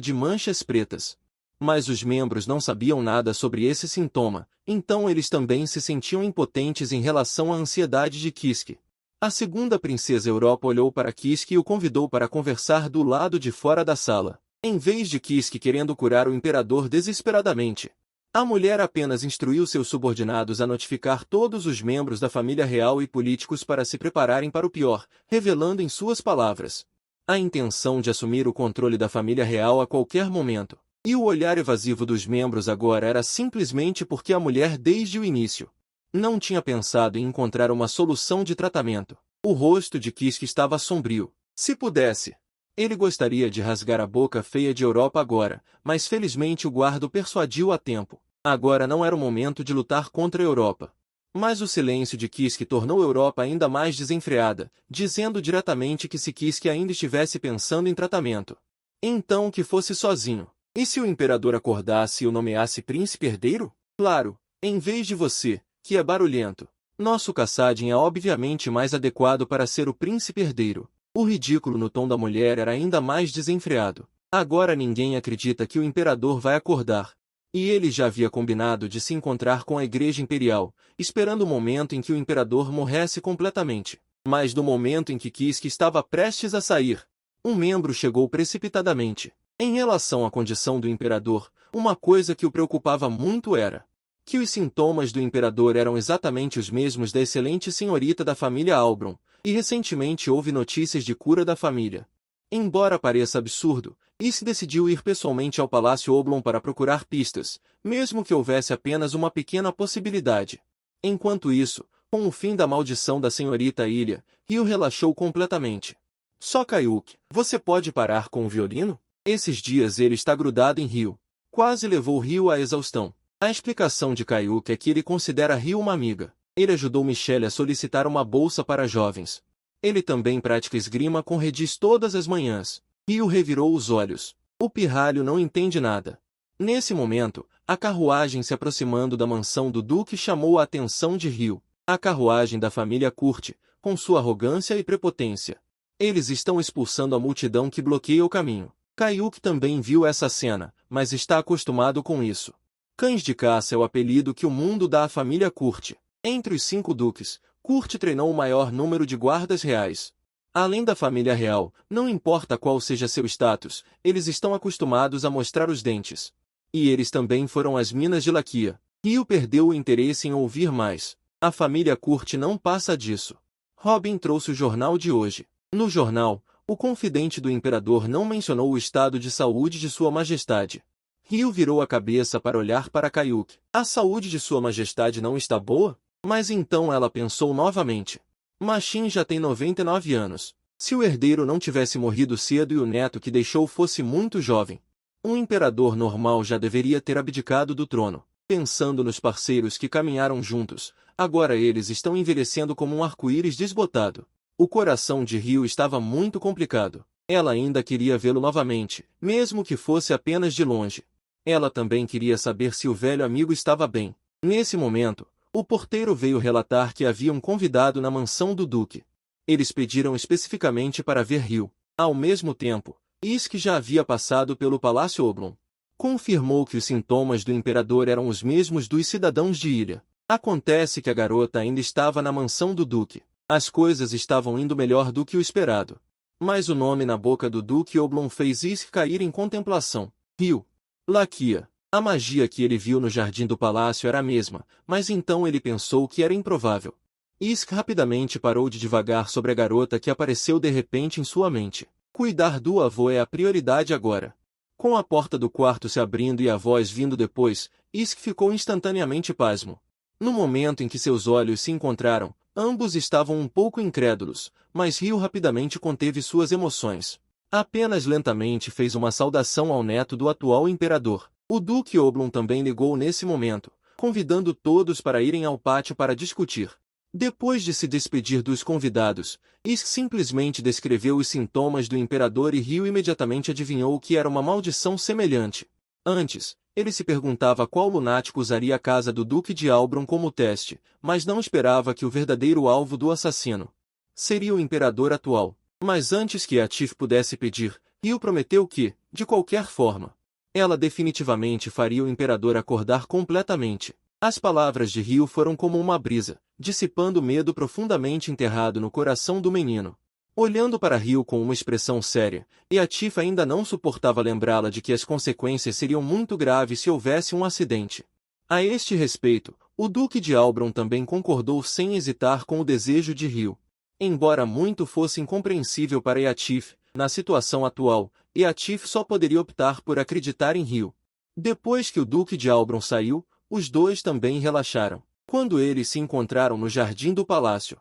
A: de manchas pretas. Mas os membros não sabiam nada sobre esse sintoma, então eles também se sentiam impotentes em relação à ansiedade de Kisuke. A segunda princesa Europa olhou para Kisuke e o convidou para conversar do lado de fora da sala. Em vez de Kisuke querendo curar o imperador desesperadamente, a mulher apenas instruiu seus subordinados a notificar todos os membros da família real e políticos para se prepararem para o pior, revelando em suas palavras a intenção de assumir o controle da família real a qualquer momento. E o olhar evasivo dos membros agora era simplesmente porque a mulher desde o início não tinha pensado em encontrar uma solução de tratamento. O rosto de Kisuke estava sombrio. Se pudesse, ele gostaria de rasgar a boca feia de Europa agora, mas felizmente o guarda o persuadiu a tempo. Agora não era o momento de lutar contra a Europa. Mas o silêncio de Kisuke tornou a Europa ainda mais desenfreada, dizendo diretamente que se Kisuke ainda estivesse pensando em tratamento, então que fosse sozinho. E se o imperador acordasse e o nomeasse príncipe herdeiro? Claro, em vez de você, que é barulhento. Nosso Kassadin é obviamente mais adequado para ser o príncipe herdeiro. O ridículo no tom da mulher era ainda mais desenfreado. Agora ninguém acredita que o imperador vai acordar. E ele já havia combinado de se encontrar com a Igreja Imperial, esperando o momento em que o imperador morresse completamente. Mas no momento em que Kisuke estava prestes a sair, um membro chegou precipitadamente. Em relação à condição do imperador, uma coisa que o preocupava muito era que os sintomas do imperador eram exatamente os mesmos da excelente senhorita da família Oblong, e recentemente houve notícias de cura da família. Embora pareça absurdo, Issei decidiu ir pessoalmente ao Palácio Oblong para procurar pistas, mesmo que houvesse apenas uma pequena possibilidade. Enquanto isso, com o fim da maldição da senhorita Ilha, Ryu relaxou completamente. Só Kaiuki, você pode parar com o violino? Esses dias ele está grudado em Ryu. Quase levou Ryu à exaustão. A explicação de Kaiuki é que ele considera Ryu uma amiga. Ele ajudou Michelle a solicitar uma bolsa para jovens. Ele também pratica esgrima com Rediz todas as manhãs. Ryu revirou os olhos. O pirralho não entende nada. Nesse momento, a carruagem se aproximando da mansão do Duque chamou a atenção de Ryu. A carruagem da família Curti, com sua arrogância e prepotência. Eles estão expulsando a multidão que bloqueia o caminho. Kaiuki também viu essa cena, mas está acostumado com isso. Cães de caça é o apelido que o mundo dá à família Curti. Entre os 5 duques, Curti treinou o maior número de guardas reais. Além da família real, não importa qual seja seu status, eles estão acostumados a mostrar os dentes. E eles também foram às minas de Laquia. Ryu perdeu o interesse em ouvir mais. A família Curti não passa disso. Robin trouxe o jornal de hoje. No jornal, o confidente do imperador não mencionou o estado de saúde de Sua Majestade. Ryu virou a cabeça para olhar para Kaiuki. A saúde de Sua Majestade não está boa? Mas então ela pensou novamente. Machin já tem 99 anos. Se o herdeiro não tivesse morrido cedo e o neto que deixou fosse muito jovem, um imperador normal já deveria ter abdicado do trono. Pensando nos parceiros que caminharam juntos, agora eles estão envelhecendo como um arco-íris desbotado. O coração de Ryu estava muito complicado. Ela ainda queria vê-lo novamente, mesmo que fosse apenas de longe. Ela também queria saber se o velho amigo estava bem. Nesse momento, o porteiro veio relatar que havia um convidado na mansão do Duque. Eles pediram especificamente para ver Ryu. Ao mesmo tempo, Isk já havia passado pelo Palácio Oblong. Confirmou que os sintomas do imperador eram os mesmos dos cidadãos de ilha. Acontece que a garota ainda estava na mansão do Duque. As coisas estavam indo melhor do que o esperado. Mas o nome na boca do Duque Oblong fez Isk cair em contemplação. Ryu. Laquia. A magia que ele viu no jardim do palácio era a mesma, mas então ele pensou que era improvável. Isk rapidamente parou de divagar sobre a garota que apareceu de repente em sua mente. Cuidar do avô é a prioridade agora. Com a porta do quarto se abrindo e a voz vindo depois, Isk ficou instantaneamente pasmo. No momento em que seus olhos se encontraram, ambos estavam um pouco incrédulos, mas Ryu rapidamente conteve suas emoções. Apenas lentamente fez uma saudação ao neto do atual imperador. O Duque Oblong também ligou nesse momento, convidando todos para irem ao pátio para discutir. Depois de se despedir dos convidados, Isk simplesmente descreveu os sintomas do imperador e Ryu imediatamente adivinhou que era uma maldição semelhante. Antes, ele se perguntava qual lunático usaria a casa do Duque de Albron como teste, mas não esperava que o verdadeiro alvo do assassino seria o imperador atual. Mas antes que Atif pudesse pedir, Ryu prometeu que, de qualquer forma, ela definitivamente faria o imperador acordar completamente. As palavras de Ryu foram como uma brisa, dissipando o medo profundamente enterrado no coração do menino. Olhando para Ryu com uma expressão séria, Atif ainda não suportava lembrá-la de que as consequências seriam muito graves se houvesse um acidente. A este respeito, o Duque de Albron também concordou sem hesitar com o desejo de Ryu. Embora muito fosse incompreensível para Atif, na situação atual, Atif só poderia optar por acreditar em Ryu. Depois que o Duque de Albron saiu, os dois também relaxaram. Quando eles se encontraram no jardim do palácio,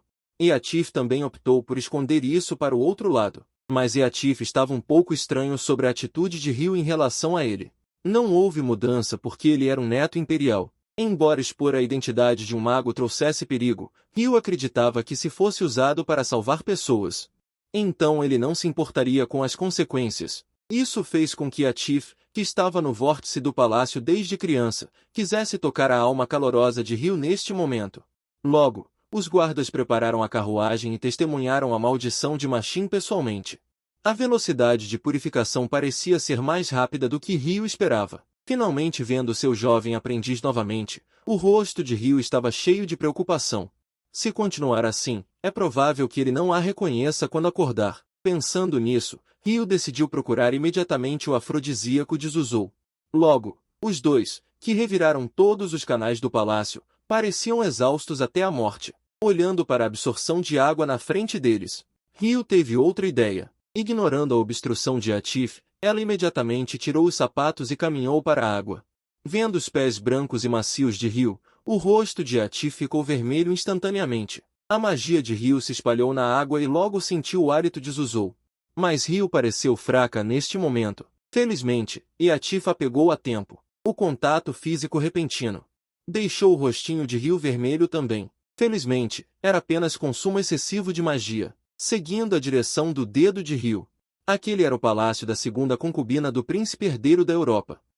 A: Atif também optou por esconder isso para o outro lado. Mas Atif estava um pouco estranho sobre a atitude de Ryu em relação a ele. Não houve mudança porque ele era um neto imperial. Embora expor a identidade de um mago trouxesse perigo, Ryu acreditava que se fosse usado para salvar pessoas, então ele não se importaria com as consequências. Isso fez com que Atif, que estava no vórtice do palácio desde criança, quisesse tocar a alma calorosa de Ryu neste momento. Logo, os guardas prepararam a carruagem e testemunharam a maldição de Machin pessoalmente. A velocidade de purificação parecia ser mais rápida do que Ryu esperava. Finalmente vendo seu jovem aprendiz novamente, o rosto de Ryu estava cheio de preocupação. Se continuar assim, é provável que ele não a reconheça quando acordar. Pensando nisso, Ryu decidiu procurar imediatamente o afrodisíaco de Zuzou. Logo, os dois, que reviraram todos os canais do palácio, pareciam exaustos até a morte. Olhando para a absorção de água na frente deles, Ryu teve outra ideia. Ignorando a obstrução de Atif, ela imediatamente tirou os sapatos e caminhou para a água. Vendo os pés brancos e macios de Ryu, o rosto de Atif ficou vermelho instantaneamente. A magia de Ryu se espalhou na água e logo sentiu o hálito de Zuzou. Mas Ryu pareceu fraca neste momento. Felizmente, Atif a pegou a tempo. O contato físico repentino deixou o rostinho de Ryu vermelho também. Felizmente, era apenas consumo excessivo de magia. seguindo a direção do dedo de rio. Aquele era o palácio da segunda concubina do príncipe herdeiro da Europa.